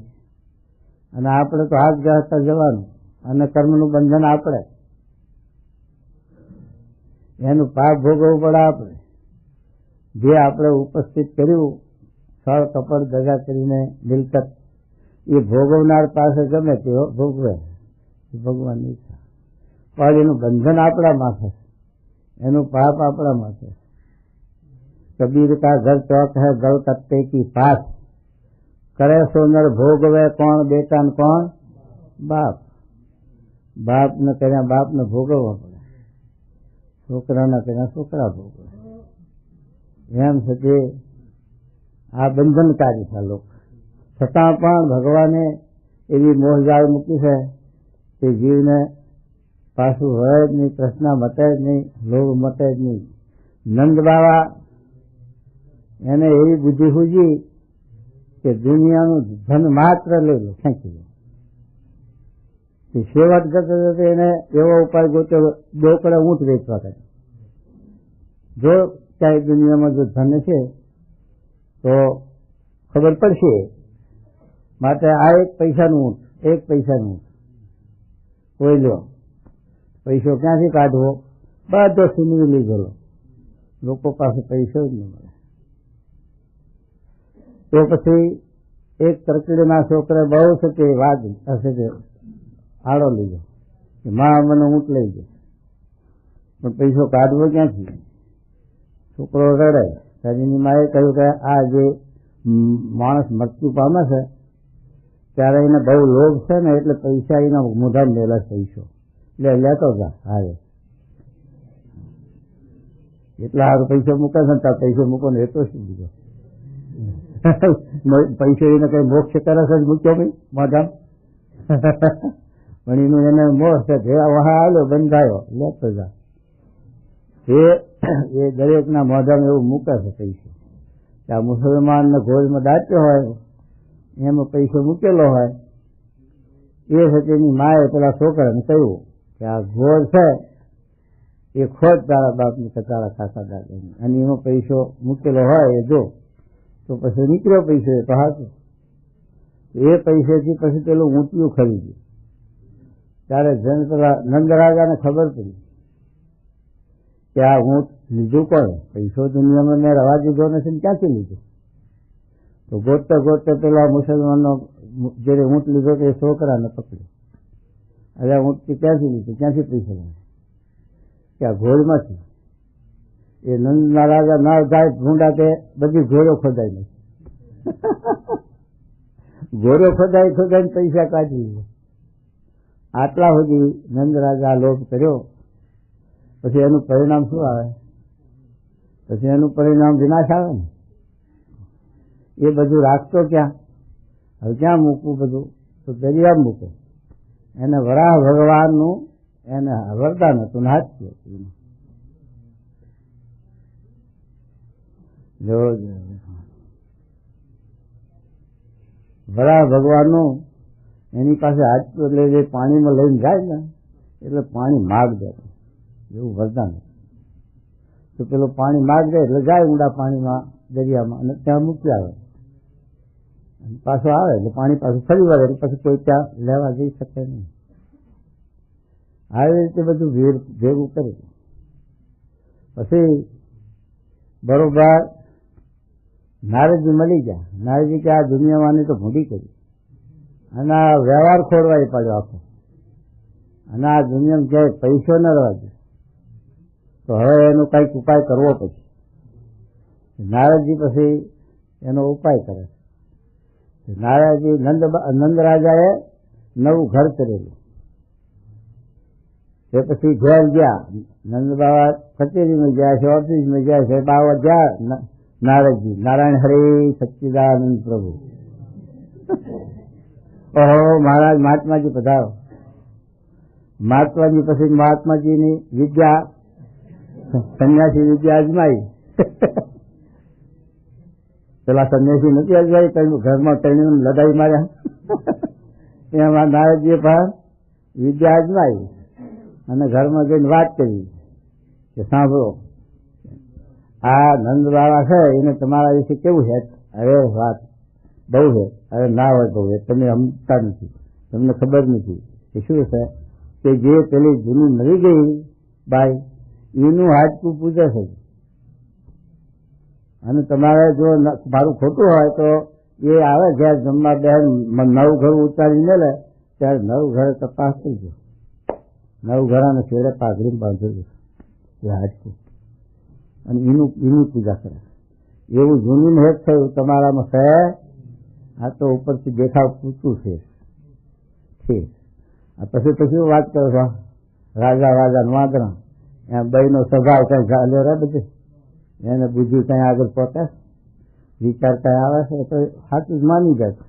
અને આપણે તો હાથ જતા જવાનું, અને કર્મનું બંધન આપણે, એનું પાપ ભોગવવું પડે આપણે. જે આપણે ઉપસ્થિત કર્યું સ્થળ કપડ ભેગા કરીને મિલકત, એ ભોગવનાર પાસે ગમે તેવો ભોગવે, ભગવાનની ઈચ્છા. પણ એનું બંધન આપણા માથે, એનું પાપ આપણા માથે. કબીર કા ઘર ચોક હૈ ગળ કત્તે કી પાસ, કરે સોનર ભોગવે કોણ બેટા ને કોણ બાપ. બાપ ને કર્યા બાપ ને ભોગવવા પડે, છોકરા ને કર્યા છોકરા ભોગવે. એમ છે કે આ બંધનકારી છે લોકો. છતાં પણ ભગવાને એવી મોહજાળ મૂકી છે કે જીવને પાછું હોય જ નહીં, તૃષ્ણા મટે જ નહીં, લોભ મટે જ નહીં. નંદ બાવા એને એવી બુદ્ધિ સૂજી કે દુનિયાનું ધન માત્ર લઈ લો, ખેંચી લો. સેવટ જતે જતે એને એવો ઉપાય ગોત્યો, બોકડે ઊંટ વેચવા કરે. જો ક્યાંય દુનિયામાં જો ધન છે તો ખબર પડશે, માટે આ એક પૈસાનું ઊંટ, એક પૈસાનું ઊંટ કોઈ લો. પૈસો ક્યાંથી કાઢવો? બધો સુનવી લીધેલો, લોકો પાસે પૈસો જ ન મળે. તો પછી એક તરકડીના છોકરે બહુ છે કે વાત હશે કે આડો લીધો કે માં મને ઊંટ લઈ ગયો, પણ પૈસો કાઢવો ક્યાંથી? છોકરો રડે. એની માએ કહ્યું કે આ જે માણસ મૃત્યુ પામે છે ત્યારે એને બહુ લોભ છે ને, એટલે પૈસા એના મોઢા મેલા પૈસો એટલે લેતો જા હારે. એટલા સારું પૈસો મૂકે છે ને, તાર પૈસો મૂકો ને એ તો શું બીજો પૈસો એને કઈ મોક્ષ કરે છે મૂક્યો ભાઈ મોઢામ, પણ એનું એને મોહ છે કે વહા આવ્યો બંધાયો લેતો જા. એ દરેકના મોઢામાં એવું મૂકે છે પૈસો. આ મુસલમાન ને ઘોડમાં દાટ્યો હોય એમાં પૈસો મૂકેલો હોય, એ છે તેની માએ પેલા છોકરાને કહ્યું કે આ ઘોડ છે એ ખોદ તારા બાપની કે તારા કાકા દાદાની, અને એમાં પૈસો મૂકેલો હોય એ જો તો પછી નીકળ્યો પૈસો એ તો હાથું. એ પૈસેથી પછી પેલું ઊંટિયું ખરીદ્યું. ત્યારે પેલા નંદરાજાને ખબર પડી કે આ ઊંટ લીધું કોને? પૈસો દુનિયામાં મેં રવા દીધો નથી, ક્યાંથી લીધું? તો ગોતતે ગોતતે પેલા મુસલમાનનો જયારે ઊંટ લીધો તો એ છોકરાને પકડ્યો. અરે ઊંટથી ક્યાંથી લીધું, ક્યાંથી પૈસા લીધા? કે આ ઘોડમાંથી. એ નંદના રાજા ના જાય ભૂંડા તે બધી ઘોડો ખોદાઈ નથી, ઘોડો ખોદાઈને પૈસા કાઢી લીધા. આટલા સુધી નંદ રાજા લોભ કર્યો. પછી એનું પરિણામ શું આવે? પછી એનું પરિણામ વિનાશ આવે ને. એ બધું રાખતો ક્યાં? હવે ક્યાં મૂકવું બધું? તો દરિયા મૂકો. એને વરાહ ભગવાનનું એને વરદાન હતું, હાથથી હતું. વરાહ ભગવાનનું એની પાસે હાથતું, એટલે જે પાણીમાં લઈને જાય ને એટલે પાણી માગ દે, એવું વરદાન. તો પેલું પાણી માગ દે એટલે જાય ઊંડા પાણીમાં, દરિયામાં, અને ત્યાં મૂકી આવે. પાછો આવે એટલે પાણી પાછું ફરી વળે, એટલે પછી કોઈ ત્યાં લેવા જઈ શકે નહીં. આવી રીતે બધું ભેગું કર્યું. પછી બરોબર નારદજી મળી ગયા. નારદજી કે આ દુનિયામાંની તો ભૂંડી કરી, અને આ વ્યવહાર ખોરવાઈ પડ્યો આખો, અને આ દુનિયામાં ક્યાંય પૈસો ન રહેવા દે, તો હવે એનો કંઈક ઉપાય કરવો પછી. નારદજી પછી એનો ઉપાય કરે. નારદજી નંદ રાજાએ નવું ઘર કરેલું. એ પછી ઘેર ગયા. નંદ બાબા કચેરીમાં ગયા છે, ઓફિસમાં ગયા છે. બાબા ગયા નારદજી, નારાયણ હરે સચ્ચિદાનંદ પ્રભુ. ઓહો મહારાજ મહાત્માજી પધારો. મહાત્માજી પછી મહાત્માજીની વિદ્યા, સંન્યાસી વિદ્યા અજમાઈ. પેલા સંન્યાસી નથી અજમાઈ, ઘરમાં તેની લડાઈ માર્યા. એમાં નારદજીએ પણ વિદ્યા અજમાવી અને ઘરમાં જઈને વાત કરી કે સાંભળો, આ નંદ બાબા છે એને તમારા વિશે કેવું છે? અરે વાત બહુ છે. અરે ના હોય બહુ છે, તમે સમજતા નથી, તમને ખબર નથી કે શું છે કે જે પેલી જૂની મરી ગઈ બાઈ એનું હાડકું પૂજે છે, અને તમારે જો મારું ખોટું હોય તો એ આવે જયારે જમવા બેન નવું ઘર ઉતારી મેલે ત્યારે નવું ઘરે તપાસ થઈ ગયો, નવું ઘરાને છેડે પાઘડી બાંધેલું એ હાડકું, અને એની પૂજા કરે. એવું જૂનું હેત થયું તમારામાં છે. આ તો ઉપરથી દેખાવ પૂછતું છે. પછી વાત કરો છો રાજા વાદરા એમ બહેનો સ્વભાવ કઈ ચાલે રે બધે, એને બુદ્ધિ કઈ આગળ પહોંચે, વિચાર કઈ આવે છે તો સાચું જ માની જાય.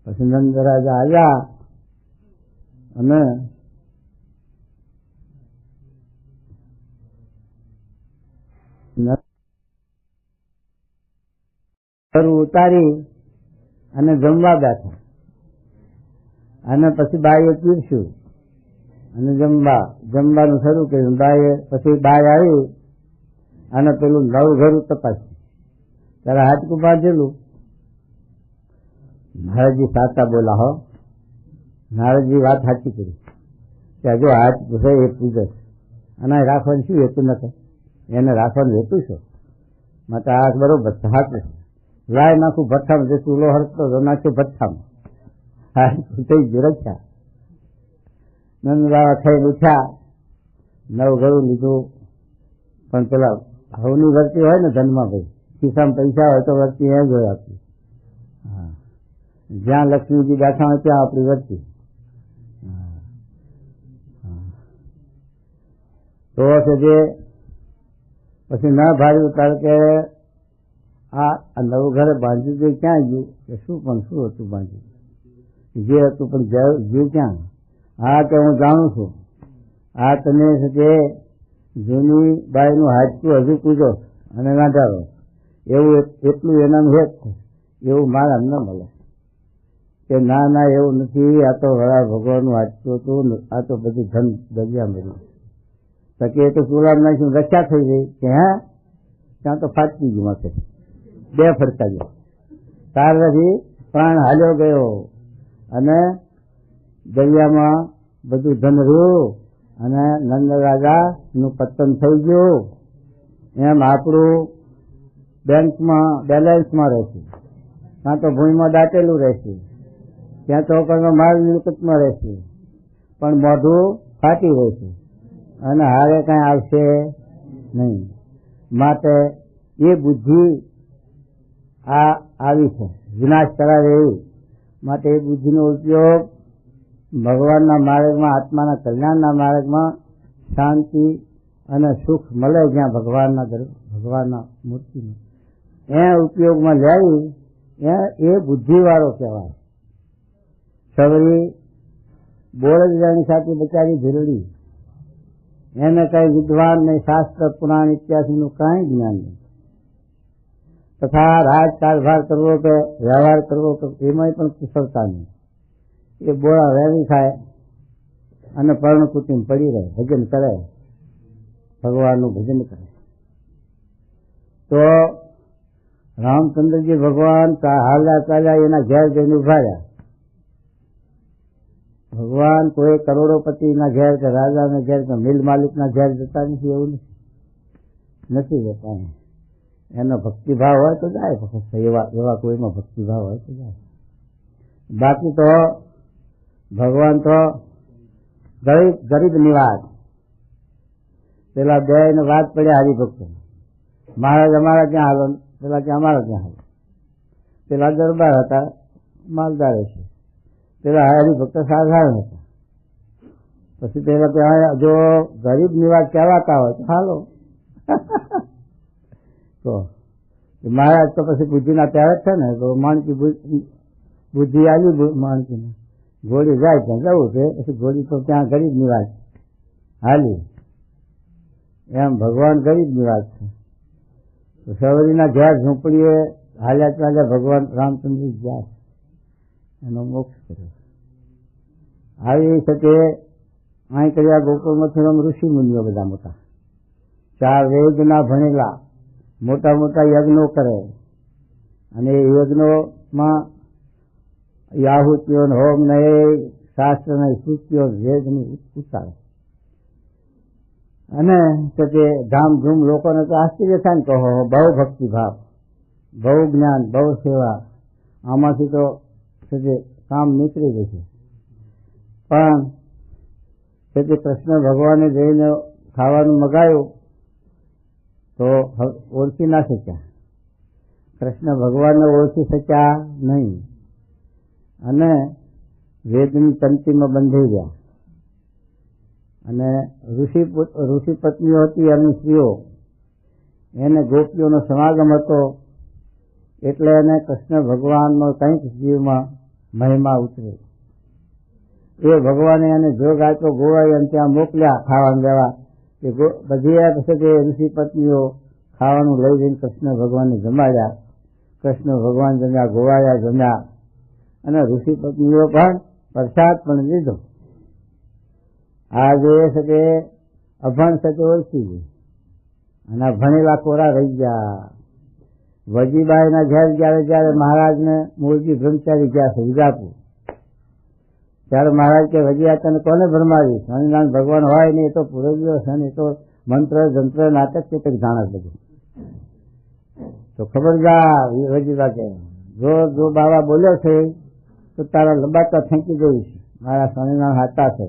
પછી નંદ રાજા આવ્યા અને ઉતારી અને જમવા બેઠા, અને પછી બાઈએ પીરસ્યું અને જમવાનું શરૂ કર્યું. પછી બાઈ આવી અને પેલું નવું ઘરું તપાસ્યું ત્યારે હાડકું બાંધેલું. નારદજી સાચા બોલા હો, નારદજી વાત સાચી કરી કે હજુ હાડકું છે એ પૂજે છે, અને રાખવાનું શું હેતુ નથી, એને રાખવાનું હેતુ છે માટે આ બરોબર છે, સાચું છે. લાય નાખું ભઠ્ઠામાં, જે ચૂલો હરતો તો નાખ્યું ભઠ્ઠામાં, હાડકું થઈ ગયું રખ્યા. નંદ બાબા થઈને ઉઠ્યા, નવું ઘરું લીધું, પણ પેલા હવની વર્તી હોય ને ધનમાં ભાઈ, ખિસ્સામાં પૈસા હોય તો વર્તી એ જ હોય આપી. હા, જ્યાં લક્ષ્મીજી બેઠા હોય ત્યાં આપણી વર્તી. તો જે પછી ના ભાડ્યું ત્યારે કે આ નવું ઘરે બાંધ્યું ગયું ક્યાં ગયું? કે શું પણ શું હતું બાંધ્યું? જે હતું પણ ગયું ક્યાં? હા કે હું જાણું છું, આ તમે છે કે જૂની બાઈનું હાડકું હજુ પૂજો અને નાધારો, એવું એટલું એનાનું હેત છે, એવું મારા ન મળે. કે ના એવું નથી, આ તો વડા ભગવાનનું હાડકું હતું, આ તો બધું ધન દરિયા મળ્યું. તો કે એ તો ચૂલામ નાખ્યું રક્ષા થઈ ગઈ કે હા, ત્યાં તો ફાટકી ગયું માથે, બે ફરતા ગયા. ત્યારથી પ્રાણ હાલ્યો ગયો અને દરિયામાં બધું ધન રહ્યું અને નંદ રાજા નું પતન થઈ ગયું. એમ આપણું બેંકમાં બેલેન્સમાં રહેશે, ત્યાં તો ભૂમિમાં દાટેલું રહેશે, ત્યાં ચોકરમાં માલ મિલકતમાં રહેશે, પણ મોઢું ફાટી રહેશે અને હારે કઈ આવશે નહીં. માટે એ બુદ્ધિ આ આવી છે વિનાશ કરાવે એવી. માટે એ બુદ્ધિનો ઉપયોગ ભગવાનના માર્ગમાં, આત્માના કલ્યાણના માર્ગમાં શાંતિ અને સુખ મળે જ્યાં ભગવાનના મૂર્તિમાં એ ઉપયોગમાં લેવી, એ બુદ્ધિવાળો કહેવાય. સવરી બોળજાની સાથે બચાવી જરૂરી, એને કઈ વિદ્વાન નહીં, શાસ્ત્ર પુરાણ ઇત્યાદિનું કઈ જ્ઞાન નહીં. તથા રાજ કારભાર કરવો કે વ્યવહાર કરવો કે એમાં પણ કુશળતા નહીં. એ બોળા વેરી ખાય અને પર્ણકુટીમ પડી રહે, ભજન કરે, ભગવાનનું ભજન કરે. તો રામચંદ્રજી ભગવાન હાલ્યા ચાલ્યા એના ઘેર જઈને ઉભા રહ્યા. ભગવાન કોઈ કરોડોપતિના ઘેર કે રાજાના ઘેર કે મિલ માલિકના ઘેર જતા નથી, એવું નથી જતા. એનો ભક્તિભાવ હોય તો જાય, એવા કોઈમાં ભક્તિભાવ હોય તો જાય. બાકી તો ભગવાન તો ગરીબ નિવાસ. પેલા બે ને વાત પડ્યા હરિભક્તો, મહારાજ અમારા ત્યાં હાલો, પેલા કે અમારા ત્યાં હાલો. પેલા દરબાર હતા, માલદાર છે, પેલા હરિભક્ત સાધારણ હતા. પછી પેલા ત્યાં જો ગરીબ નિવાસ કહેવાતા હોય તો હાલો. તો મહારાજ તો પછી બુદ્ધિના ત્યારે છે ને, તો માણકી બુદ્ધિ આવી માણકીને, ઘોડી જાય ત્યાં જવું છે, પછી ઘોડી તો ત્યાં ગરીબ નિવાસ હાલી. એમ ભગવાન ગરીબ નિવાસ છે. તો સવરીના ઘેર ઝૂંપડીએ હાલ્યા ચાલ્યા ભગવાન રામચંદ્ર ગયા, એનો મોક્ષ કર્યો. આવી શકે અહીં કર્યા ગોકુળ મથુરામ ઋષિ મુનિઓ બધા મોટા 4 વેદના ભણેલા મોટા મોટા યજ્ઞો કરે અને એ યજ્ઞોમાં યાહુતિઓ હોમ ને શાસ્ત્રની સ્તુતિઓ વેદની ઉતારે અને તે ધામધૂમ લોકોને તો આશ્ચર્ય થાય ને કહો બહુ ભક્તિભાવ બહુ જ્ઞાન બહુ સેવા આમાંથી તો કામ નીકળી જશે પણ તે કૃષ્ણ ભગવાને જઈને ખાવાનું મગાયું તો ઓળખી ના શક્યા કૃષ્ણ ભગવાનને ઓળખી શક્યા નહીં અને વેદની તંતીમાં બંધાઈ ગયા અને ઋષિ પત્નીઓ હતી એમની સ્ત્રીઓ એને ગોપીઓનો સમાગમ હતો એટલે એને કૃષ્ણ ભગવાનનો કંઈક જીવમાં મહિમા ઉતર્યો એ ભગવાને એને જોગ આપ્યો ગોવાઈ અને ત્યાં મોકલ્યા ખાવાનું લેવા કે બધી પછી કે ઋષિ પત્નીઓ ખાવાનું લઈ જઈને કૃષ્ણ ભગવાનને જમાડ્યા કૃષ્ણ ભગવાન જમ્યા ગોવાયા જમ્યા અને ઋષિ પત્નીઓ પણ પ્રસાદ પણ લીધો આ જે છે કે અભણ છે તે ઓળખી ગઈ અને ભણેલા કોરા રહી ગયા વજીબાઈના ઘેર જયારે મહારાજને મૂળજી બ્રહ્મચારી ગયા છે વિજાપુર ત્યારે મહારાજ કે વજીયા તને કોને ભરમાવી સ્વામિનારાયણ ભગવાન હોય ને એ તો પૂરેજો છે ને એ તો મંત્ર જંત્ર નાટક છે કંઈક જાણે બધું તો ખબરદાર વજીબા કે જો બાબા બોલ્યો છે તો તારા લબાતા ફેંકી દઈશ મારા સ્વામિનારાયણ હાથા છે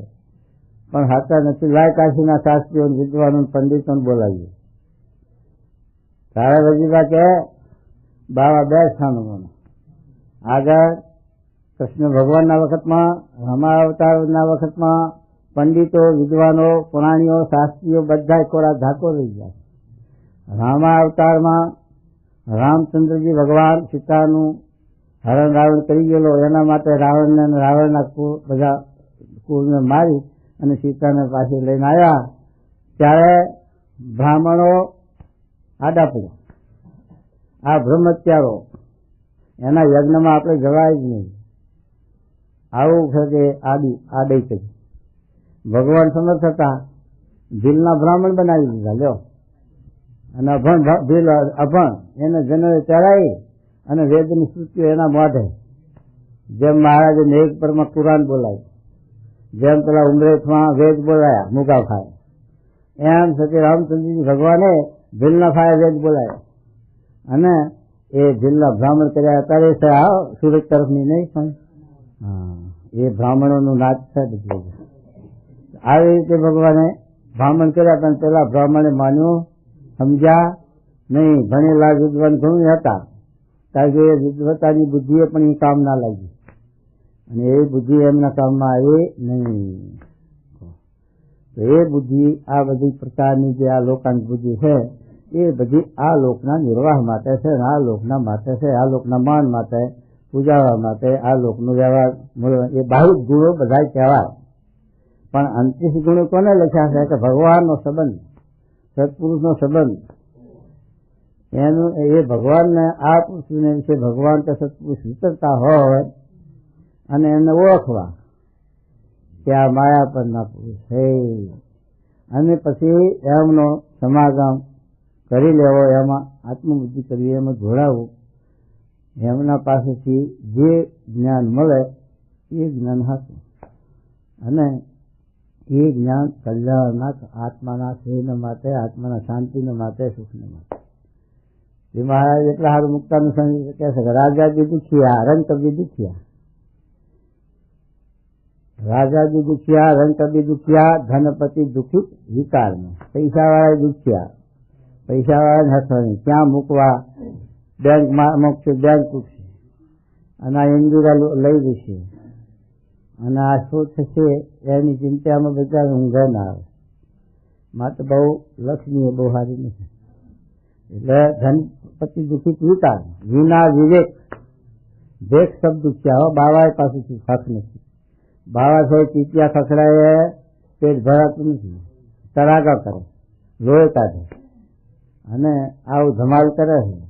પણ હાથા નથી લાય કાશીના શાસ્ત્રીઓ વિદ્વાનો પંડિતોને બોલાવીએ તારા વજીબા કે બાબા બે સ્થાનો આગળ કૃષ્ણ ભગવાનના વખતમાં રામા અવતારના વખતમાં પંડિતો વિદ્વાનો પુરાણીઓ શાસ્ત્રીઓ બધા કોરા ધાકો રહી ગયા રામા અવતારમાં રામચંદ્રજી ભગવાન સીતાનું હરણ રાવણ કરી ગયેલો એના માટે રાવણને અને રાવણના બધા કુળને મારી અને સીતાને પાછી લઈને આવ્યા ત્યારે બ્રાહ્મણો આડા પડ્યા આ બ્રહ્મત્યારો એના યજ્ઞમાં આપણે જવાય જ નહીં આવું છે કે આડે કરી ભગવાન સમર્થ હતા દિલના બ્રાહ્મણ બનાવી દીધા લ્યો અને અભણ એને જનરે ચડાવી અને વેદની સ્તુતિઓ એના મોઢે જેમ મહારાજે મેઘ પરમાં કુરાન બોલાવ્યું જેમ પેલા ઉમરેઠમાં વેદ બોલાયા મુગા ખાય એમ સતી રામચંદ્રજી ભગવાને ભીલના ખાય વેદ બોલાયા અને એ ભીલના બ્રાહ્મણ કર્યા અત્યારે છે સુરત તરફની નહીં પણ એ બ્રાહ્મણોનું નાચ છે બધું આવી રીતે ભગવાને બ્રાહ્મણ કર્યા પણ પેલા બ્રાહ્મણે માન્યું સમજ્યા નહીં ભણેલા વિદ્વાન ઘણું હતા કારણ કે એ વિદ્વતાની બુદ્ધિએ પણ એ કામ ના લાગી અને એ બુદ્ધિ એમના કામમાં આવી નહીં તો એ બુદ્ધિ આ બધી પ્રકારની જે આ લોકાની બુદ્ધિ છે એ બધી આ લોકના નિર્વાહ માટે છે અને આ લોકના માટે છે આ લોકના માન માટે પૂજાવા માટે આ લોકનો વ્યવહાર એ બાહ્ય ગુણો બધા કહેવાય પણ અંતિમ ગુણો કોને લખ્યા છે કે ભગવાનનો સંબંધ સત્પુરુષનો સંબંધ એનું એ ભગવાનને આ પૃથ્વીને વિશે ભગવાન કે સત્પુરુષ વિતરતા હોય અને એને ઓળખવા કે આ માયા પરના પુરુષ છે અને પછી એમનો સમાગમ કરી લેવો એમાં આત્મબુદ્ધિ કરવી એમાં જોડાવવું એમના પાસેથી જે જ્ઞાન મળે એ જ્ઞાન હતું અને એ જ્ઞાન કલ્યાણના આત્માના શ્રેયને માટે આત્માના શાંતિને માટે સુખને માટે એ મહારાજ એટલા સારું મુક્તાનું કહે છે કે રાજાજી દુખિયા રંગકબી દુખિયા રાજાજી દુખિયા રંગકબી દુખિયા ધનપતિ દુખિત વિકારને પૈસા વાળા દુખિયા પૈસા વાળાને હસવાની ક્યાં મૂકવા બેંકમાં મૂકશે બેંક તૂટશે અને આ ઇન્દિરા લઈ જશે અને આ શું થશે એની ચિંતામાં બધા ઊંઘે ના આવે માટે બહુ લક્ષ્મી બહુ સારી નથી એટલે ધનપતિ દુખિત વિકાર વિના વિવેક વેક શબ્દ દુખ્યા બાવા પાસેથી હક નથી બાવા સાહેબ ચીટિયા ખખડાય પેટ ભરાતું નથી તરાગા કરે લોહી કાઢે અને આવું ધમાલ કરે છે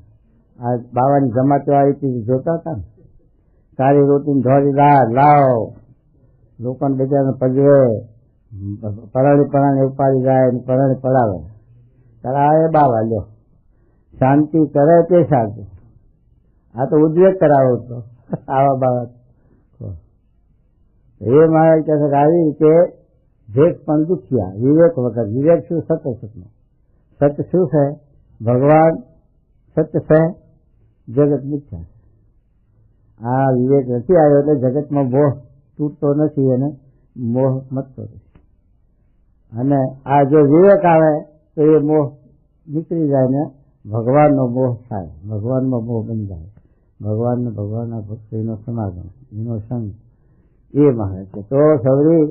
આ બાવાની જમાતો આવી જોતા હતા ને સારી રોટીને ધોરી દાળ લાવ લોકોને બીજાને પજવે, પરાણે ઉપાડી જાય ને પરાણે પડાવે. કરાવે બાવા લ્યો, શાંતિ કરે તે શાંતિ. આ તો ઉદ્વેગ કરાવો તો આવા બાબત. એ મારે કહે છે આવી રીતે ભેગ પણ દુખ્યા વિવેક વગર. વિવેક શું? સત્ય સતનો. સત્ય શું છે? ભગવાન સત્ય છે, જગત મિથ્યા છે. આ વિવેક નથી આવ્યો એટલે જગતમાં મોહ તૂટતો નથી અને મોહ મટતો નથી. અને આ જો વિવેક આવે તો એ મોહ નીકળી જાય ને ભગવાનનો મોહ થાય, ભગવાનમાં મોહ બંધાય, ભગવાનના ભક્તિનો સમાગમ, એનો સંગ. એ મહારાજ છે. તો સૌરી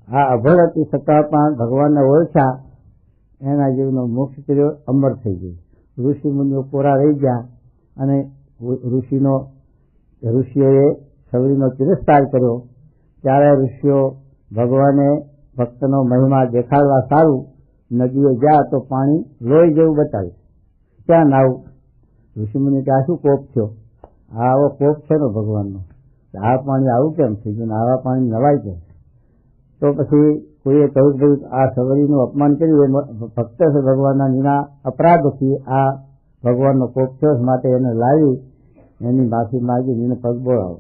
આ અભળ હતી છતાં પણ ભગવાનને ઓળખ્યા, એના જીવનો મોક્ષ કર્યો, અમર થઈ ગઈ. ઋષિ મુનિઓ કોરા રહી ગયા અને ઋષિઓએ સૌરીનો તિરસ્કાર કર્યો. ત્યારે ઋષિઓ ભગવાને ભક્તનો મહિમા દેખાડવા સારું નદીએ ગયા તો પાણી લોહી જેવું બતાવ્યું. ક્યાં નાવું? ઋષિમુનિ કે આ શું કોપ થયો? આવો કોપ છે ને ભગવાનનો, આ પાણી આવું કેમ થઈ ગયું? આવા પાણી નવાય છે. તો પછી કોઈએ કહ્યું કે આ સવરીનું અપમાન કર્યું, એ ભક્ત છે ભગવાનના, એના અપરાધથી આ ભગવાનનો કોપ થયો, માટે એને લાવી એની માફી માગી એને પગ બોળાવો.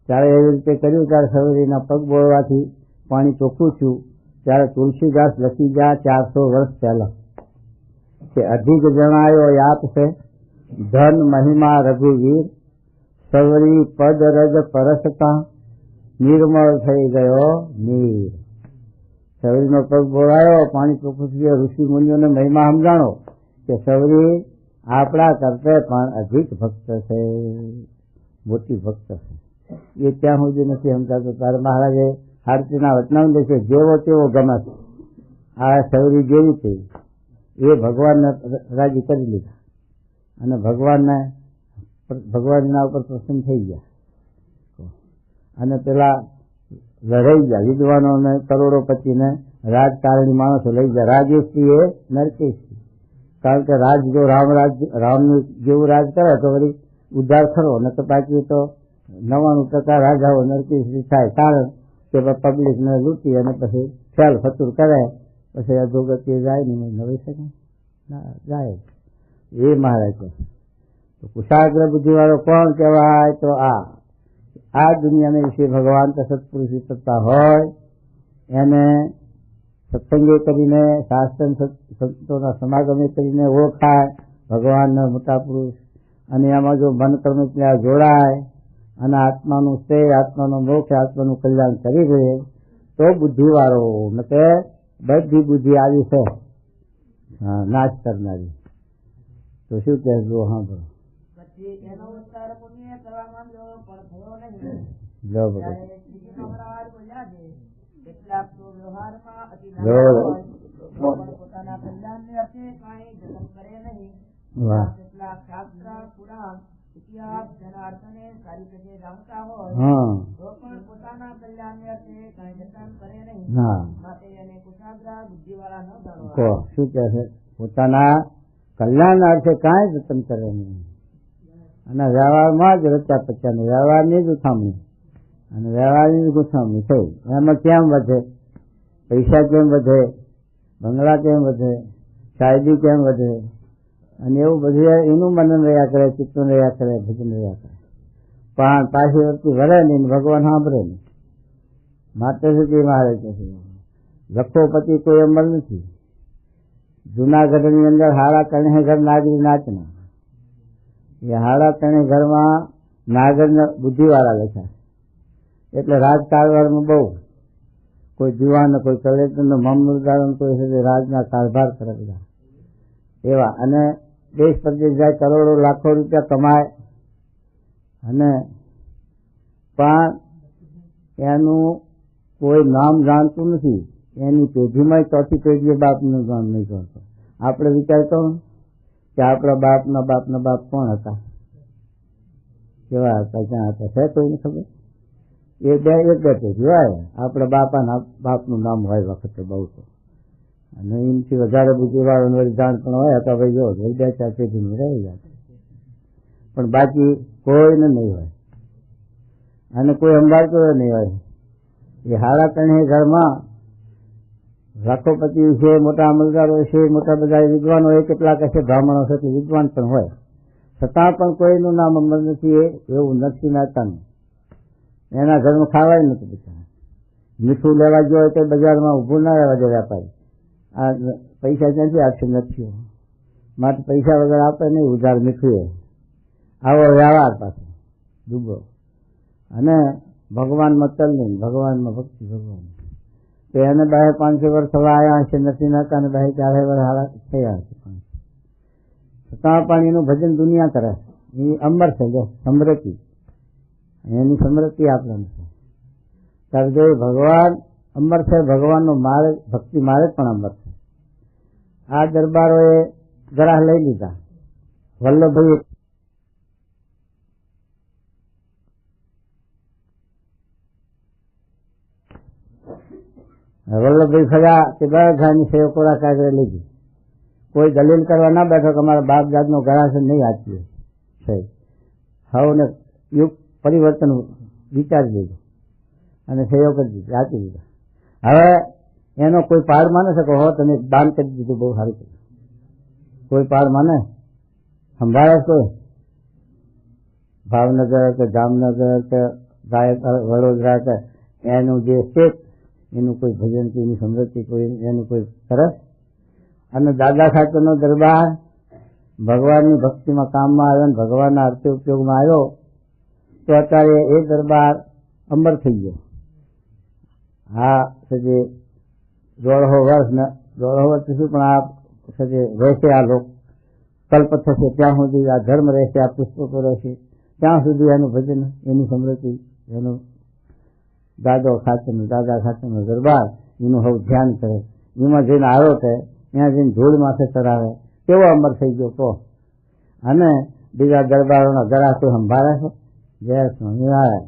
ત્યારે એવી રીતે કર્યું. ત્યારે સવરીના પગ બોળવાથી પાણી ચોખ્ખું થયું. ત્યારે તુલસીદાસ લખી ગયા 400 વર્ષ પહેલા કે અધિક જણાયો યાત છે ધન મહિમા રઘુવીર, સવરી પદ રજ પરસતા નિર્મળ થઈ ગયો નીર. સવરીનો પગ બોળાયો, પાણી ચોખ્ખું થયું. ઋષિ મુનિઓને મહિમા સમજાણો કે સવરી આપણા કરતે પણ અધિક ભક્ત છે, મોટી ભક્ત છે. એ ત્યાં સુધી નથી સમજાતો. ત્યારે મહારાજે આરતીના વચનામૃત છે જેવો તેવો ગમે છે. આ સવરી જેવી છે એ ભગવાનને રાજી કરી લીધા અને ભગવાનના ઉપર પ્રસન્ન થઈ ગયા અને પેલા લડાઈ ગયા વિદ્વાનોને, કરોડોપતિને, રાજકારણી માણસો લઈ ગયા. રાજેશથી એ નરકેશથી. કારણ કે રાજ જો રામનું જેવું રાજ કરે તો વળી ઉદ્ધાર ખરો, ન તો બાકી તો 99% રાજાઓ નરકેશથી થાય. કારણ કે પબ્લિકને લૂંટી અને પછી ખેલ ફતુર કરે, પછી અધોગતિ જાય ને નવી શકે જાય. એ મહારાજ છે. તો કુશાગ્ર બુદ્ધિવાળો કોણ કહેવાય? તો આ દુનિયાના વિશે ભગવાન તો સત્પુરુષ વિચરતા હોય એને સત્સંગે કરીને, શાસ્ત્ર સંતોના સમાગમે કરીને ઓળખાય ભગવાનના મોટા પુરુષ. અને એમાં જો મન કર્મ ત્યાં જોડાય અને આત્માનું શ્રેય, આત્માનો મોક્ષ, આત્માનું કલ્યાણ કરી દે તો બુદ્ધિવાળો. કે બધી બુદ્ધિ આવી છે નાશ કરનારી. તો શું કહેજો? હા બરો એનો ઉત્તર પુણ્ય કરવા માંડ્યો પણ થયો નહીં. કેટલાક તો વ્યવહારમાં અતિ પોતાના કલ્યાણને અર્થે કાંઈ જતન કરે નહીં. કેટલાક શાસ્ત્ર, પુરાણ, ઇતિહાસ જેના અર્થને સારી રીતે જાણતા હોય તો પણ પોતાના કલ્યાણને અર્થે કાંઈ જતન કરે નહીં. માટે એને કુશાગ્ર બુદ્ધિવાળા ન જાણવા. શું કહે છે? પોતાના કલ્યાણ અર્થે કાંઈ જતન કરે નહીં અને વ્યવહારમાં જ રચ્યા પચ્યા, વ્યવહારની જ ઉથામણી અને વ્યવહારની જ ગૂંથામણી થઈ. એમાં કેમ વધે? પૈસા કેમ વધે? બંગલા કેમ વધે? શાયદી કેમ વધે? અને એવું બધું એનું મનન રહ્યા કરે, ચિત્તન રહ્યા કરે, ભજન રહ્યા કરે. પણ પાછી વખતે વળે નહીં, ભગવાન સાંભળે નહીં. માટે સુધી મારે છે લખોપતિ કોઈ અમલ નથી. જુનાગઢની અંદર હાડા ત્રણે ઘર નાગરી નાચના, એ હાડા ત્રણે ઘરમાં નાગર બુદ્ધિવાળા લખ્યા. એટલે રાજકારવારમાં બહુ કોઈ દીવાન, કોઈ કલેક્ટર, મામલતદાર, કોઈ રાજના કારભાર કરે બધા એવા. અને દેશ પરદેશ જાય, કરોડો લાખો રૂપિયા કમાય અને પણ એનું કોઈ નામ જાણતું નથી. એની પેઢીમાં ચોથી પેઢીએ બાપનું નામ નહીં જાણતો. આપણે વિચારતો કે આપણા બાપના બાપ કોણ હતા, કેવા હતા, ક્યાં હતા, છે કોઈને ખબર? એક બે પેઢી હોય આપણા બાપનું નામ હોય વખતે બહુ તો. અને એમથી વધારે બુદ્ધિવાળો જાણ પણ હોય તો ભાઈ જો 2-4 પેઢીની રહી જાય, પણ બાકી કોઈને નહીં હોય અને કોઈ સંભાળતો નહીં હોય. એ હાડા ત્રણેય ઘરમાં લાખોપતિ છે, મોટા અમલદારો છે, મોટા બધા વિદ્વાનો હોય, કેટલાક હશે બ્રાહ્મણો છે, વિદ્વાન પણ હોય, છતાં પણ કોઈનું નામ અમર નથી. એવું નરસિંહ મહેતાનું એના ઘરમાં ખાવાય નથી. બિચારા મીઠું લેવા ગયો હોય તો બજારમાં ઊભું ના રહેવા દે વેપારી. આ પૈસા ક્યાંથી આપશે નથી, માટે પૈસા વગર આપે નહીં, ઉધાર મીઠું એ આવો વ્યવહાર પાસે ડૂબો. અને ભગવાનમાં તલ નહીં, ભગવાનમાં ભક્તિ. ભગવાન તો એને 500 વર્ષ થવા આવ્યા હશે નરસિંહ મહેતા ને, 4 વર્ષ હાલા થયા હશે, છતાં પણ એનું ભજન દુનિયા કરે. એ અમર છે, જો સમૃદ્ધિ, એની સમૃદ્ધિ આપણને છે. ત્યારે જો ભગવાન અમર છે, ભગવાનનો માર્ગ ભક્તિ માર્ગ પણ અમર છે. આ દરબારોએ ગ્રાહ લઈ લીધા. વલ્લભભાઈ ફર્યા કે બધાની સેવકોરા કાગરે લીધી. કોઈ દલીલ કરવા ના બેઠો કે અમારા બાપ જાતનો ગ્રાહ છે, નહીં આપીએ છે. હવે યુગ પરિવર્તન વિચારી લીધું અને સેવ કરી દીધી, આપી દીધા. હવે એનો કોઈ પાડ માને છે કે હો તમે દાન કરી દીધું, બહુ સારું કર્યું. કોઈ પાડ માને? સંભાળે કોઈ? ભાવનગર કે જામનગર કે વડોદરા કે એનું જે સ્ટેટ, એનું કોઈ ભજન કે એની સમૃદ્ધિ કોઈ એનું કોઈ સરસ. અને દાદા ખાચરનો દરબાર ભગવાનની ભક્તિમાં કામમાં આવ્યો, ભગવાનના અર્થે ઉપયોગમાં આવ્યો, તો અત્યારે એ દરબાર અમર થઈ ગયો. હા સજે 1.5 વર્ષ ને 1.5 વર્ષ શું, પણ આ સજે રહેશે, આ લોક કલ્પ થશે ત્યાં સુધી, આ ધર્મ રહેશે, આ પુષ્પકો રહેશે ત્યાં સુધી એનું ભજન, એની સમૃદ્ધિ, એનું દાદા ખાચરનો દરબાર એનું હવે ધ્યાન કરે. એમાં જઈને આવ્યો છે, ત્યાં જઈને ધૂળ માથે ચડાવે, કેવો અમર થઈ ગયો કહો. અને બીજા દરબારોના ગળા કોઈ સંભાળે છે? જય સ્વામિનારાયણ.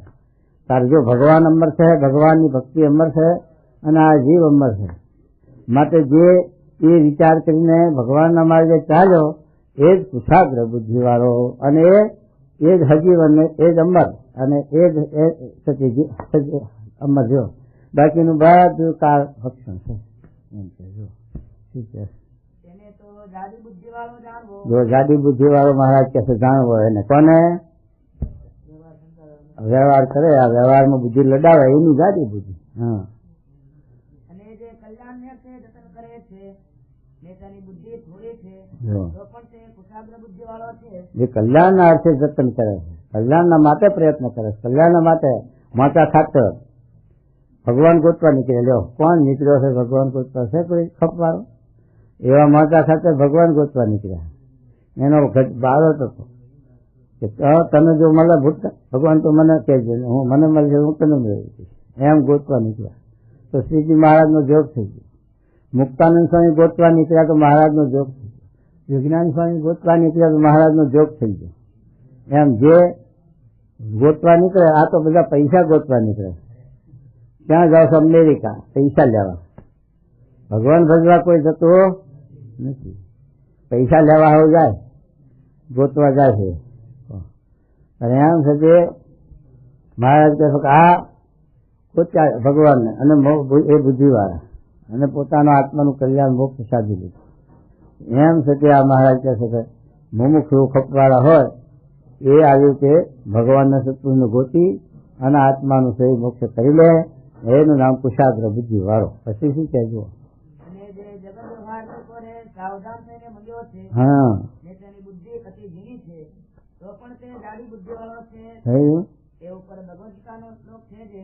તારે જો ભગવાન અમર છે, ભગવાનની ભક્તિ અમર છે, અને આ જીવ અમર છે. માટે જે એ વિચાર કરીને ભગવાનના માર્ગે ચાલ્યો એ જ કુશાગ્ર બુદ્ધિવાળો, અને એ જ હજીવ, અને એ જ અમર, અને એ જ અમર જો. બાકીનું બધું કાળ ભક્ષણ છે. એમ છે જો ઠીક છે. જો જાડી બુદ્ધિ વાળો મહારાજ કે જાણવો એને કોને વ્યવહાર કરે, આ વ્યવહારમાં બુદ્ધિ લડાવે એની જાડી બુદ્ધિ. હા, અને જે કલ્યાણ ને જતન કરે છે, નેતાની બુદ્ધિ થોડી છે, તો પણ તે કુશાગ્ર બુદ્ધિ વાળો છે. જે કલ્યાણના અર્થે જતન કરે છે, કલ્યાણના માટે પ્રયત્ન કરે છે, કલ્યાણના માટે માતા ખાતર ભગવાન ગોતવા નીકળે. લો કોણ નીકળ્યો છે ભગવાન ગોતવા? છે કોઈ ખપવાળો? એવા માતા ખાતર ભગવાન ગોતવા નીકળ્યા. એનો બાળો હતો કે તને જો મળે ભગવાન તો મને કહેજો, હું મને મળશે હું તને મેળવી, એમ ગોતવા નીકળ્યા. તો શ્રીજી મહારાજનો જોગ થઈ ગયો. મુક્તાનંદ સ્વામી ગોતવા નીકળ્યા તો મહારાજનો જોગ થઈ ગયો. વિજ્ઞાન સ્વામી ગોતવા નીકળ્યા તો મહારાજનો જોગ થઈ ગયો. એમ જે ગોતવા નીકળે, આ તો બધા પૈસા ગોતવા નીકળે. ક્યાં જાવ છો? અમેરિકા, પૈસા લેવા. ભગવાન ભજવા કોઈ જતો નથી, પૈસા લેવા આવું જાય, ગોતવા જાય છે. અને એમ છે કે મહારાજ કહે કે આ ગોત્યા ભગવાનને, અને એ બુદ્ધિવાળા, અને પોતાના આત્માનું કલ્યાણ મોક્ષ સાધી લીધું. એમ છે કે આ મહારાજ કહે છે કે મુમુક્ષુ ખપવાળા હોય એ આવી રીતે ભગવાનના સત્પુરુષને ગોતી અને આત્માનું સહી મોક્ષ કરી લે, એનું નામ કુશાગ્ર બુદ્ધિ વાળો. પછી શું કહેજો? સાવધાન થઈને મળ્યો છે, હા, તેની બુદ્ધિ અતિ ઝીણી છે, તો પણ તે જાડી બુદ્ધિ વાળો છે. એ ઉપર ભગવદ ગીતાનો શ્લોક છે જે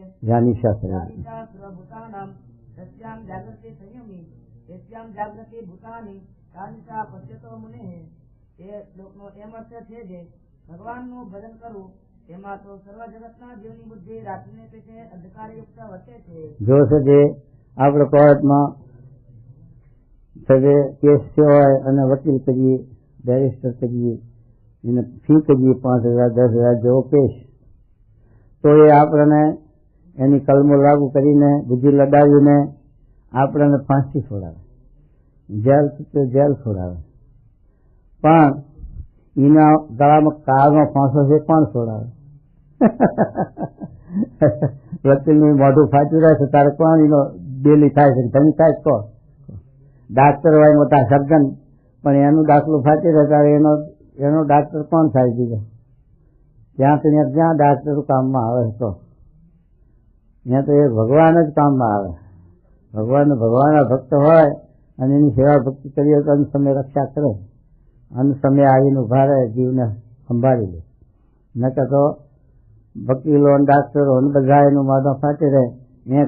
ભૂતાનામ સસ્યામ જાગૃતિ સંયમી સસ્યામ જાગૃતિ ભૂતાની તાનિશા પશ્યતો મુનિ. એ શ્લોકનો એમ અર્થ છે જે ભગવાનનું ભજન કરવું એમાં તો સર્વ જગતના જીવની બુદ્ધિ રાખીને તે અધિકારયુક્ત વર્તે છે. જો છે જે આપણે કોર્ટમાં કેસ હોય અને વકીલ કરીએ, બેરિસ્ટર કરીએ, એને ફી કરીએ 5,000 10,000 જેવો કેસ, તો એ આપણને એની કલમો લાગુ કરીને બુદ્ધિ લડાવીને આપણને ફાંસી છોડાવે, જેલ છોડાવે. પણ એના ગળામાં કાળનો ફાંસો છે, કોણ છોડાવે? વકીલનું મોઢું ફાટી રહે છે તારે કોણ એનો ડેલી થાય છે તમે થાય કહો. ડાક્ટર હોય મોટા સર્જન પણ એનું દાખલું ફાટી રહે ત્યારે એનો ડાક્ટર કોણ થાય બીજો? ત્યાં તો જ્યાં ડાક્ટર કામમાં આવે તો ત્યાં તો એ ભગવાન જ કામમાં આવે. ભગવાનના ભક્ત હોય અને એની સેવા ભક્તિ કરીએ તો અંત સમય રક્ષા કરે, અંત સમય આવીને ઉભા રહે, જીવને સંભાળી લે. નકર તો વકીલો ડાક્ટરો બધા એનું માથા ફાટી રહે.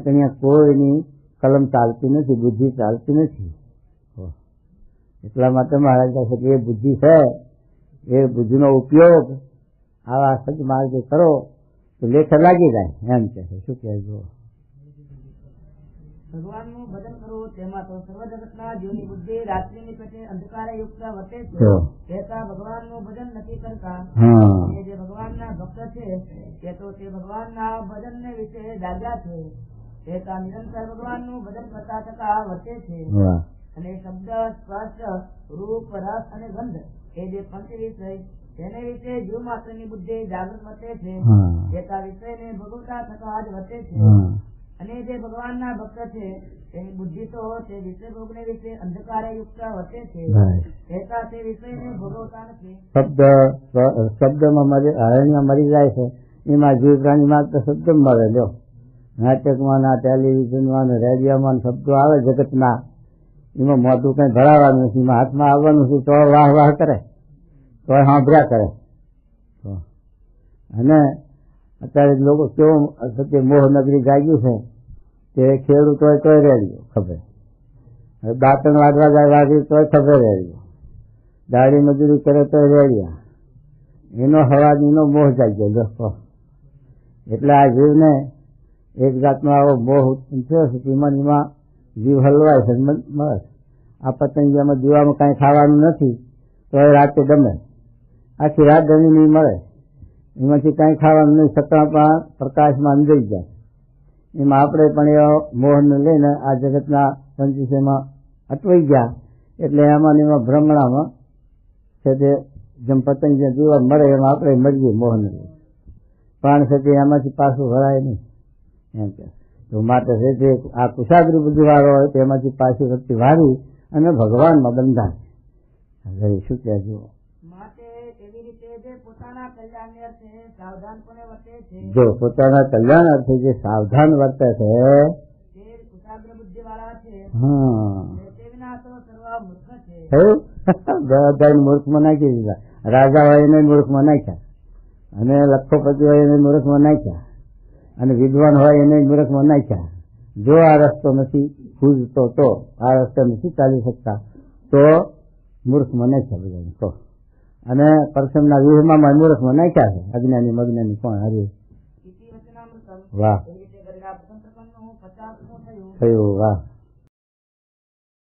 ત્યાં કોઈની કલમ ચાલતી નથી, બુદ્ધિ ચાલતી નથી. એટલા માટે મહારાજ કહે છે કે એ બુદ્ધિ છે, એ બુદ્ધિનો ઉપયોગ આવા સદમાર્ગે કરો તો લેખે લાગી જાય એમ કે છે. શું કહેજો? ભગવાનનું ભજન કરવું તેમાં તો સર્વ જગતના જીવની બુદ્ધિ રાત્રિની પેટે અંધકારે યુક્ત વર્તે છે. કહેતા ભગવાનનું ભજન નથી કરતા. એ જે ભગવાનના ભક્ત છે તે તો તે ભગવાનના ભજનને વિશે જાગ્યા છે. કહેતા નિરંતર ભગવાનનું ભજન કરતા થતા વર્તે છે. અને શબ્દ, સ્પર્શ, રૂપ, રસ અને ગંધ એ જે પંચ વિષય તેને વિશે જીવ માત્રની બુદ્ધિ જાગૃત વર્તે છે. કહેતા વિષયને ભોગવતા થતા જ વર્તે છે. અને જે ભગવાનના ભક્ત છે તેની બુદ્ધિ તો તે વિષય ભોગને વિશે અંધકારે યુક્ત વર્તે છે. કહેતા તે વિષયને ભોગવતા નથી. શબ્દમાં હરણ્ય મરી જાય છે, એમાં જીવ પ્રાણી માત્ર શબ્દ મળે. જો નાટકમાં ના ટેલિવિઝનમાં ને રેડિયોમાં શબ્દો આવે જગતના, એમાં મોટું કઈ ભરાવાનું નથી, એમાં હાથમાં આવવાનું નથી તો વાહ વાહ કરે, તો સાંભળ્યા કરે. અને અત્યારે લોકો કેવું સત્ય મોહનગરી જાગ્યું છે કે ખેડૂત હોય તોય રેડિયો ખબર, દાંતણ વાગવા જાય વાગ્યું તોય ખબર રેડિયો, દાડી મજૂરી કરે તોય રેડિયા, એનો હવાજ એનો મોહ જાગ્યો દોસ્તો. એટલે આ જીવને એક જાતનો આવો મોહ ઉત્પન્ન થયો છે કે એમાં જીવ હલવાય છે. બસ આ પતંગિયામાં દીવામાં કાંઈ ખાવાનું નથી તો એ રાતે ગમે, આખી રાત ગમી નહીં મળે, એમાંથી કાંઈ ખાવાનું નહીં, છતાં પ્રકાશમાં અંજાઈ જાય. એમાં આપણે પણ એવો મોહને લઈને આ જગતના પંચવિષયમાં અટવાઈ ગયા. એટલે એમાં એમાં ભ્રમણામાં છે તે જેમ પતંગિયા જીવા મળે એમ આપણે મળીએ મોહને લઈને, પણ છે તે એમાંથી પાછું ભરાય નહીં એમ કે. તો માટે છે જે આ કુશાગ્રી બુદ્ધિવાળો હોય તેમાંથી પાછી વૃત્તિ વાળી અને ભગવાનમાં બંધાય. શું કહેજો? જો પોતાના કલ્યાણ અર્થે જે સાવધાન વર્તે છે બધા મૂર્ખમાં નાખી દીધા. રાજા હોય એને મૂર્ખમાં નાખ્યા, અને લખોપતિ હોય એને મૂર્ખમાં નાખ્યા, અને વિદ્વાન હોય એને મૂર્ખમાં નાખ્યા. જો આ રસ્તો નથી ખુજતો તો આ રસ્તે નથી ચાલી શકતા તો મૂર્ખમાં નાખ્યા બધાને તો. અને પરસમના વ્યૂહમાં મૂર્ખમાં નાખ્યા છે. અજ્ઞાની મગ્નની કોણ હરી? વાહ થયું વાહ.